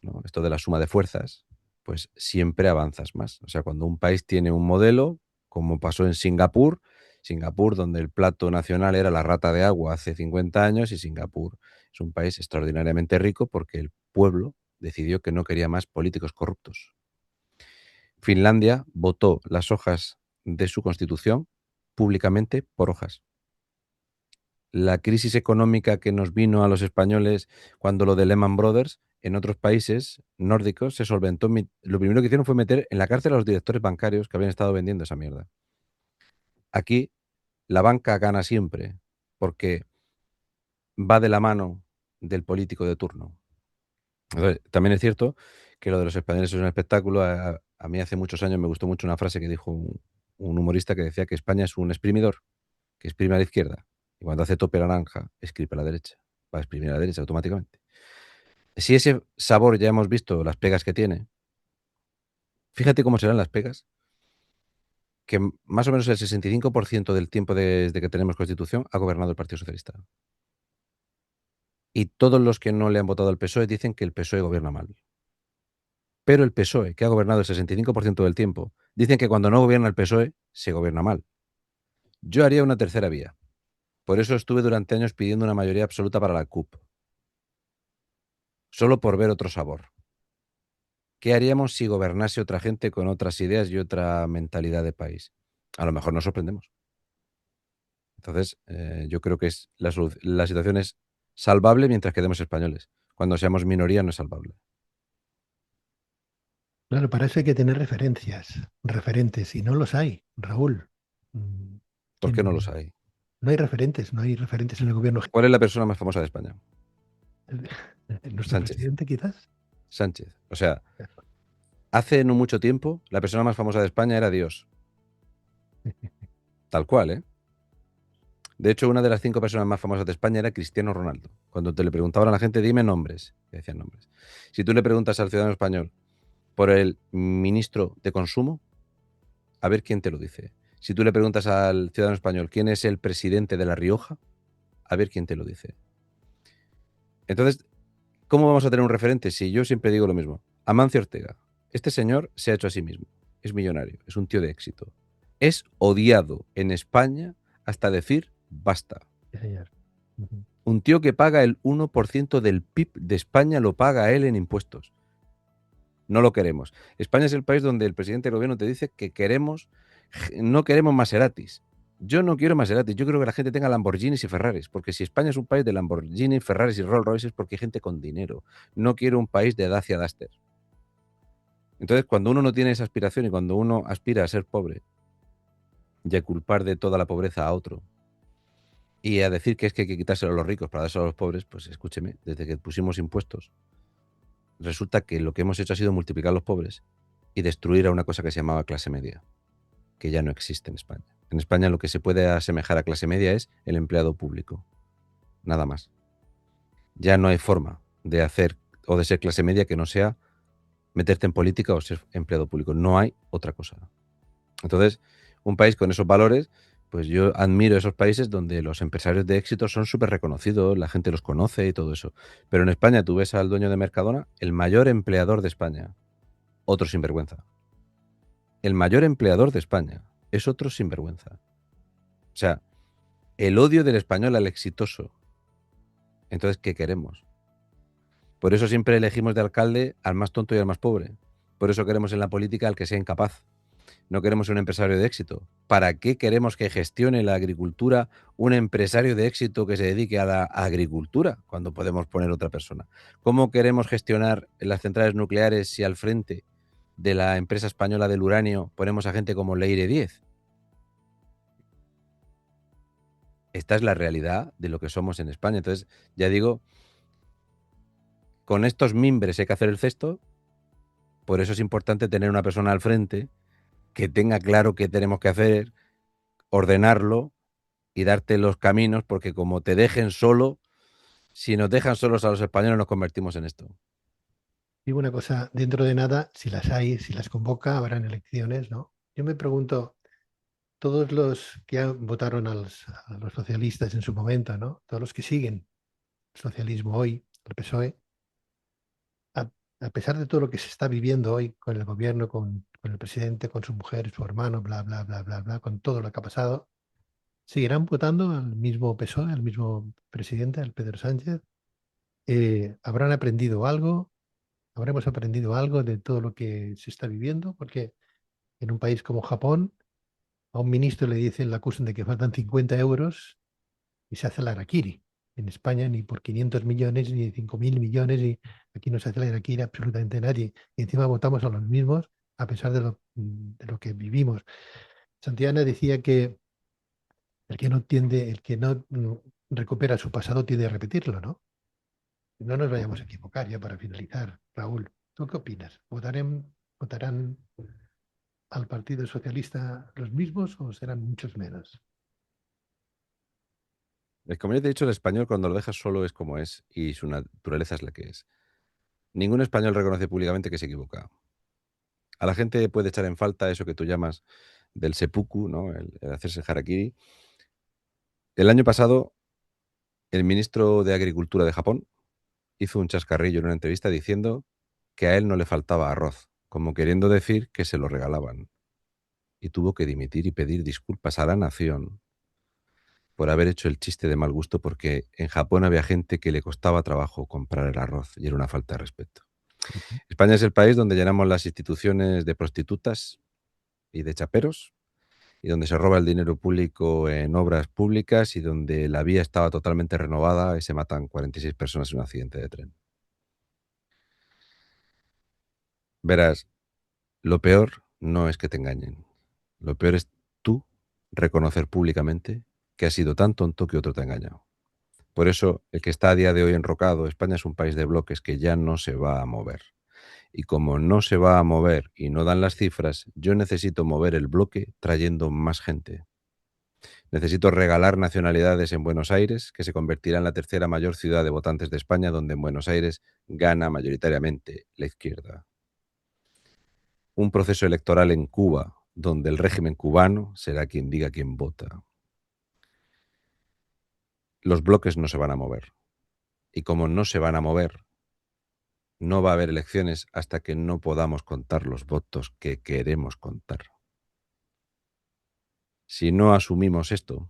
¿no? Esto de la suma de fuerzas, pues siempre avanzas más. O sea, cuando un país tiene un modelo, como pasó en Singapur, Singapur, donde el plato nacional era la rata de agua hace 50 años, y Singapur es un país extraordinariamente rico porque el pueblo decidió que no quería más políticos corruptos. Finlandia votó las hojas de su constitución públicamente por hojas. La crisis económica que nos vino a los españoles cuando lo de Lehman Brothers, en otros países nórdicos se solventó. Lo primero que hicieron fue meter en la cárcel a los directores bancarios que habían estado vendiendo esa mierda. Aquí la banca gana siempre porque va de la mano del político de turno. Entonces, también es cierto que lo de los españoles es un espectáculo. A mí hace muchos años me gustó mucho una frase que dijo un humorista que decía que España es un exprimidor que exprime a la izquierda y cuando hace tope la naranja, escribe a la derecha. Va a exprimir a la derecha automáticamente. Si ese sabor ya hemos visto las pegas que tiene, fíjate cómo serán las pegas, que más o menos el 65% del tiempo desde que tenemos Constitución ha gobernado el Partido Socialista. Y todos los que no le han votado al PSOE dicen que el PSOE gobierna mal. Pero el PSOE, que ha gobernado el 65% del tiempo, dicen que cuando no gobierna el PSOE, se gobierna mal. Yo haría una tercera vía. Por eso estuve durante años pidiendo una mayoría absoluta para la CUP. Solo por ver otro sabor. ¿Qué haríamos si gobernase otra gente con otras ideas y otra mentalidad de país? A lo mejor nos sorprendemos. Entonces, yo creo que la situación es salvable mientras quedemos españoles. Cuando seamos minoría no es salvable. Claro, para eso hay que tener referentes, y no los hay, Raúl. Mm, ¿Por qué no los ¿quién? hay? No hay referentes en el gobierno. ¿Cuál es la persona más famosa de España? Nuestro Sánchez. presidente, quizás. Sánchez. O sea, hace no mucho tiempo, la persona más famosa de España era Dios. Tal cual, ¿eh? De hecho, una de las 5 personas más famosas de España era Cristiano Ronaldo. Cuando te le preguntaban a la gente, dime nombres, te decían nombres. Si tú le preguntas al ciudadano español por el ministro de Consumo, a ver quién te lo dice. Si tú le preguntas al ciudadano español quién es el presidente de La Rioja, a ver quién te lo dice. Entonces, ¿cómo vamos a tener un referente si yo siempre digo lo mismo? Amancio Ortega. Este señor se ha hecho a sí mismo. Es millonario, es un tío de éxito. Es odiado en España hasta decir basta. Sí, señor. Ujú. Un tío que paga el 1% del PIB de España lo paga él en impuestos. No lo queremos. España es el país donde el presidente del gobierno te dice que no queremos Maseratis. Yo no quiero Maseratis, yo quiero que la gente tenga Lamborghinis y Ferraris, porque si España es un país de Lamborghinis, Ferraris y Rolls Royces es porque hay gente con dinero. No quiero un país de Dacia Duster. Entonces, cuando uno no tiene esa aspiración y cuando uno aspira a ser pobre y a culpar de toda la pobreza a otro y a decir que es que hay que quitárselo a los ricos para dárselo a los pobres, pues escúcheme, desde que pusimos impuestos, resulta que lo que hemos hecho ha sido multiplicar a los pobres y destruir a una cosa que se llamaba clase media, que ya no existe en España. En España lo que se puede asemejar a clase media es el empleado público, nada más. Ya no hay forma de hacer o de ser clase media que no sea meterte en política o ser empleado público. No hay otra cosa. Entonces, un país con esos valores, pues yo admiro esos países donde los empresarios de éxito son súper reconocidos, la gente los conoce y todo eso. Pero en España tú ves al dueño de Mercadona, el mayor empleador de España, otro sinvergüenza. El mayor empleador de España es otro sinvergüenza. O sea, el odio del español al exitoso. Entonces, ¿qué queremos? Por eso siempre elegimos de alcalde al más tonto y al más pobre. Por eso queremos en la política al que sea incapaz. No queremos un empresario de éxito. ¿Para qué queremos que gestione la agricultura un empresario de éxito que se dedique a la agricultura cuando podemos poner otra persona? ¿Cómo queremos gestionar las centrales nucleares si al frente de la empresa española del uranio ponemos a gente como Leire 10? Esta es la realidad de lo que somos en España. Entonces, ya digo, con estos mimbres hay que hacer el cesto. Por eso es importante tener una persona al frente que tenga claro qué tenemos que hacer, ordenarlo y darte los caminos, porque como te dejen solo, si nos dejan solos a los españoles nos convertimos en esto. Digo una cosa, dentro de nada, si las hay, si las convoca, habrán elecciones, ¿no? Yo me pregunto, todos los que votaron a los socialistas en su momento, ¿no? Todos los que siguen el socialismo hoy, el PSOE, a, a pesar de todo lo que se está viviendo hoy con el gobierno, con el presidente, con su mujer, su hermano, bla, bla, bla, bla, bla, con todo lo que ha pasado, seguirán votando al mismo PSOE, al mismo presidente, al Pedro Sánchez. ¿Habrán aprendido algo? ¿Habremos aprendido algo de todo lo que se está viviendo? Porque en un país como Japón, a un ministro le dicen, le acusan de que faltan 50 euros y se hace la harakiri. En España ni por 500 millones, ni 5.000 millones, y aquí no se hace la harakiri absolutamente nadie. Y encima votamos a los mismos a pesar de lo que vivimos. Santillana decía que el que no tiende, el que no recupera su pasado tiende a repetirlo, ¿no? No nos vayamos a equivocar ya para finalizar. Raúl, ¿tú qué opinas? ¿Votarán al Partido Socialista los mismos o serán muchos menos? Como ya te he dicho, el español cuando lo dejas solo es como es y su naturaleza es la que es. Ningún español reconoce públicamente que se equivoca. A la gente puede echar en falta eso que tú llamas del seppuku, ¿no? El hacerse harakiri. El año pasado, el ministro de Agricultura de Japón hizo un chascarrillo en una entrevista diciendo que a él no le faltaba arroz, como queriendo decir que se lo regalaban. Y tuvo que dimitir y pedir disculpas a la nación por haber hecho el chiste de mal gusto, porque en Japón había gente que le costaba trabajo comprar el arroz y era una falta de respeto. Ujú. España es el país donde llenamos las instituciones de prostitutas y de chaperos y donde se roba el dinero público en obras públicas y donde la vía estaba totalmente renovada y se matan 46 personas en un accidente de tren. Verás, lo peor no es que te engañen. Lo peor es tú reconocer públicamente que has sido tan tonto que otro te ha engañado. Por eso, el que está a día de hoy enrocado, España es un país de bloques que ya no se va a mover. Y como no se va a mover y no dan las cifras, yo necesito mover el bloque trayendo más gente. Necesito regalar nacionalidades en Buenos Aires, que se convertirá en la tercera mayor ciudad de votantes de España, donde en Buenos Aires gana mayoritariamente la izquierda. Un proceso electoral en Cuba, donde el régimen cubano será quien diga quién vota. Los bloques no se van a mover. Y como no se van a mover, no va a haber elecciones hasta que no podamos contar los votos que queremos contar. Si no asumimos esto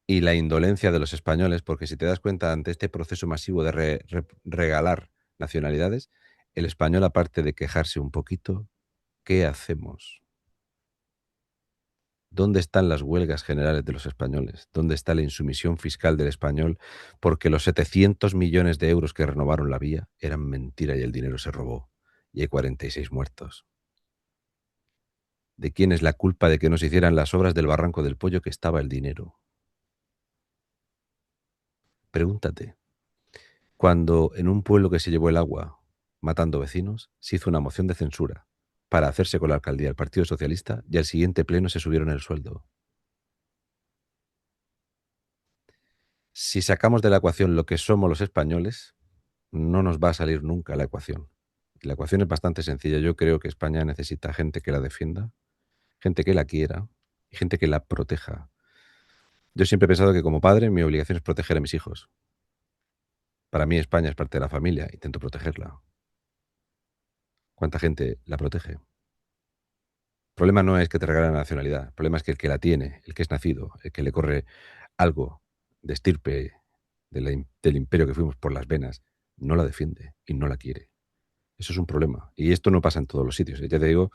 y la indolencia de los españoles, porque si te das cuenta ante este proceso masivo de regalar nacionalidades, el español, aparte de quejarse un poquito, ¿qué hacemos? ¿Dónde están las huelgas generales de los españoles? ¿Dónde está la insumisión fiscal del español? Porque los 700 millones de euros que renovaron la vía eran mentira y el dinero se robó. Y hay 46 muertos. ¿De quién es la culpa de que no se hicieran las obras del Barranco del Pollo que estaba el dinero? Pregúntate. Cuando en un pueblo que se llevó el agua matando vecinos, se hizo una moción de censura para hacerse con la alcaldía del Partido Socialista y al siguiente pleno se subieron el sueldo. Si sacamos de la ecuación lo que somos los españoles, no nos va a salir nunca la ecuación. Y la ecuación es bastante sencilla. Yo creo que España necesita gente que la defienda, gente que la quiera y gente que la proteja. Yo siempre he pensado que como padre mi obligación es proteger a mis hijos. Para mí España es parte de la familia, intento protegerla. ¿Cuánta gente la protege? El problema no es que te regalen la nacionalidad, el problema es que el que la tiene, el que es nacido, el que le corre algo de estirpe del imperio que fuimos por las venas, no la defiende y no la quiere. Eso es un problema. Y esto no pasa en todos los sitios. Ya te digo,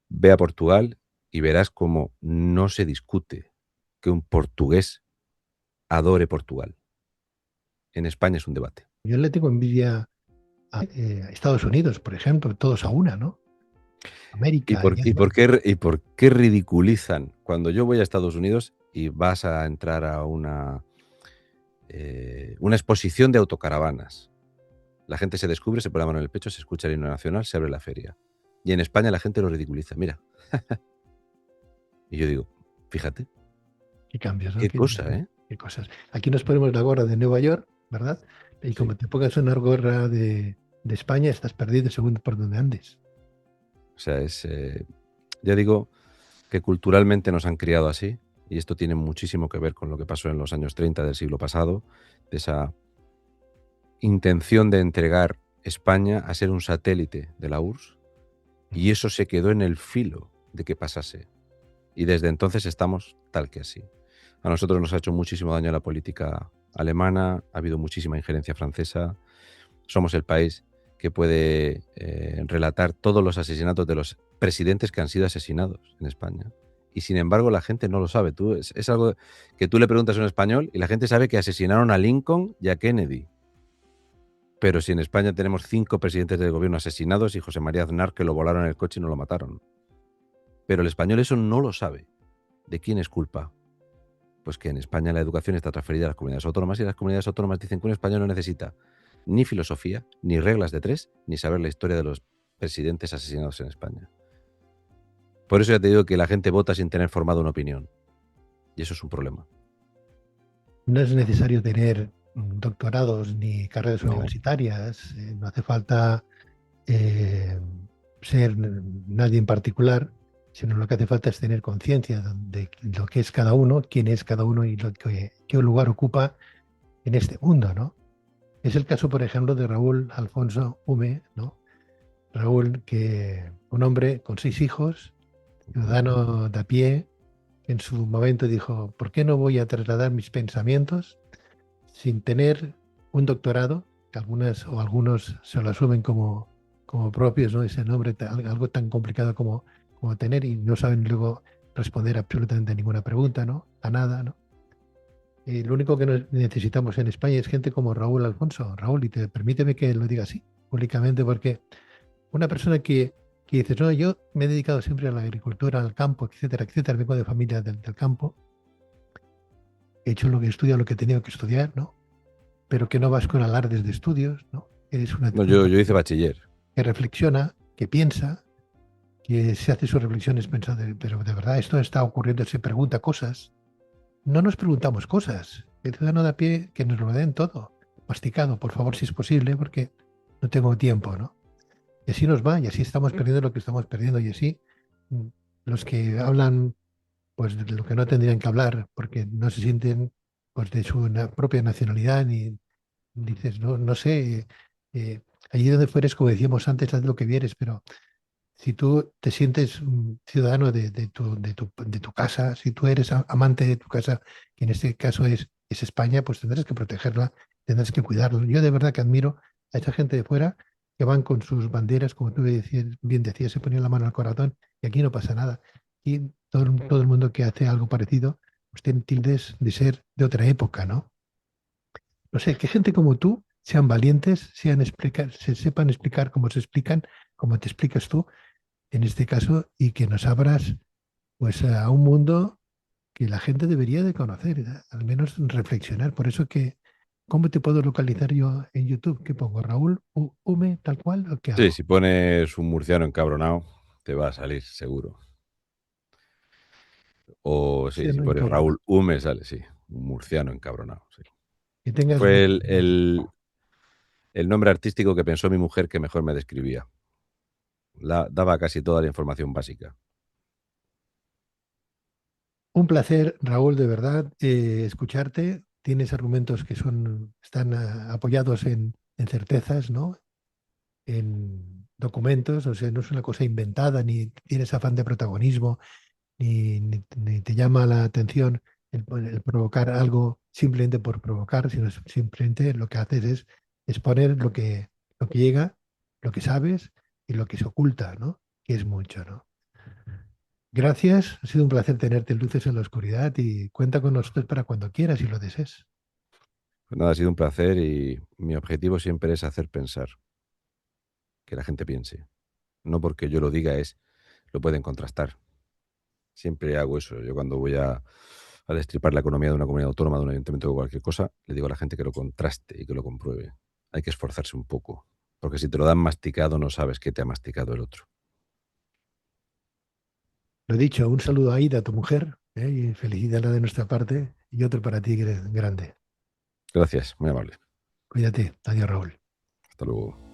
ve a Portugal y verás cómo no se discute que un portugués adore Portugal. En España es un debate. Yo le tengo envidia a Estados Unidos, por ejemplo, todos a una, ¿no? ¿Y América, por, y es y por qué, y por qué ridiculizan cuando yo voy a Estados Unidos y vas a entrar a una exposición de autocaravanas? La gente se descubre, se pone la mano en el pecho, se escucha el himno nacional, se abre la feria. Y en España la gente lo ridiculiza. Mira. Y yo digo, fíjate, qué cambios, ¿no? qué cosa, ¿eh? Qué cosas. Aquí nos ponemos la gorra de Nueva York, ¿verdad? Y Sí. como te pongas una gorra de España, estás perdido según por donde andes. O sea, ya digo que culturalmente nos han criado así, y esto tiene muchísimo que ver con lo que pasó en los años 30 del siglo pasado, de esa intención de entregar España a ser un satélite de la URSS, y eso se quedó en el filo de que pasase. Y desde entonces estamos tal que así. A nosotros nos ha hecho muchísimo daño la política alemana, ha habido muchísima injerencia francesa, somos el país que puede relatar todos los asesinatos de los presidentes que han sido asesinados en España. Y sin embargo la gente no lo sabe. Es algo que tú le preguntas a un español y la gente sabe que asesinaron a Lincoln y a Kennedy. Pero si en España tenemos 5 presidentes del gobierno asesinados y José María Aznar que lo volaron en el coche y no lo mataron. Pero el español eso no lo sabe. ¿De quién es culpa? Pues que en España la educación está transferida a las comunidades autónomas y las comunidades autónomas dicen que un español no necesita ni filosofía, ni reglas de 3, ni saber la historia de los presidentes asesinados en España. Por eso ya te digo que la gente vota sin tener formada una opinión. Y eso es un problema. No es necesario tener doctorados ni carreras No. universitarias, no hace falta eh, ser nadie en particular, sino lo que hace falta es tener conciencia de lo que es cada uno, quién es cada uno y qué lugar ocupa en este mundo, ¿no? Es el caso, por ejemplo, de Raúl Alfonso Hume, ¿no? Raúl, que un hombre con 6 hijos, ciudadano de a pie, en su momento dijo, ¿por qué no voy a trasladar mis pensamientos sin tener un doctorado? Que algunos se lo asumen como propios, ¿no? Ese nombre, algo tan complicado como tener y no saben luego responder absolutamente a ninguna pregunta, ¿no? A nada, ¿no? Y lo único que necesitamos en España es gente como Raúl Alfonso. Raúl, y permíteme que lo diga así, públicamente, porque una persona que dices, no, yo me he dedicado siempre a la agricultura, al campo, etcétera, etcétera, vengo de familia del campo, he hecho lo que estudia, lo que he tenido que estudiar, ¿no? Pero que no vas con alardes de estudios, ¿no? Eres No, una yo hice persona bachiller. que reflexiona, que piensa, que se hace sus reflexiones pensando, pero de verdad esto está ocurriendo, se pregunta cosas. No nos preguntamos cosas. El ciudadano de a pie que nos lo den todo, masticado, por favor, si es posible, porque no tengo tiempo, ¿no? Y así nos va, y así estamos perdiendo lo que estamos perdiendo, y así mm, los que hablan pues de lo que no tendrían que hablar, porque no se sienten pues de su propia nacionalidad, ni dices, no, no sé, allí donde fueres, como decíamos antes, haz lo que vieres, pero si tú te sientes un ciudadano de tu casa, si tú eres amante de tu casa, que en este caso es España, pues tendrás que protegerla, tendrás que cuidarla. Yo de verdad que admiro a esa gente de fuera que van con sus banderas, como tú bien decías, se ponían la mano al corazón y aquí no pasa nada. Y todo el mundo que hace algo parecido, pues tiene tildes de ser de otra época, ¿no? No sé, que gente como tú sean valientes, se sepan explicar como se explican, como te explicas tú en este caso, y que nos abras pues a un mundo que la gente debería de conocer, al menos reflexionar. Por eso que, ¿cómo te puedo localizar yo en YouTube? ¿Qué pongo? ¿Raúl Hume tal cual o qué Sí, hago? si pones un murciano encabronado, te va a salir seguro. O sí, Sí, si no pones encabronado. Raúl Hume, sale, sí. Un murciano encabronado, sí. Que tengas Fue mucho. el nombre artístico que pensó mi mujer que mejor me describía. Daba casi toda la información básica. Un placer, Raúl, de verdad, escucharte. Tienes argumentos que están apoyados en certezas, ¿no? En documentos, o sea, no es una cosa inventada, ni tienes afán de protagonismo, ni te llama la atención el provocar algo simplemente por provocar, sino simplemente lo que haces es exponer lo que llega, lo que sabes y lo que se oculta, ¿no? Que es mucho, ¿no? Gracias, ha sido un placer tenerte en Luces en la Oscuridad y cuenta con nosotros para cuando quieras y lo desees. Pues nada, ha sido un placer y mi objetivo siempre es hacer pensar, que la gente piense. No porque yo lo diga es, lo pueden contrastar. Siempre hago eso. Yo cuando voy a destripar la economía de una comunidad autónoma, de un ayuntamiento o cualquier cosa, le digo a la gente que lo contraste y que lo compruebe. Hay que esforzarse un poco, porque si te lo dan masticado no sabes qué te ha masticado el otro. Lo dicho, un saludo a Aida, tu mujer, y felicidades de nuestra parte y otro para ti grande. Gracias, muy amable. Cuídate. Adiós, Raúl. Hasta luego.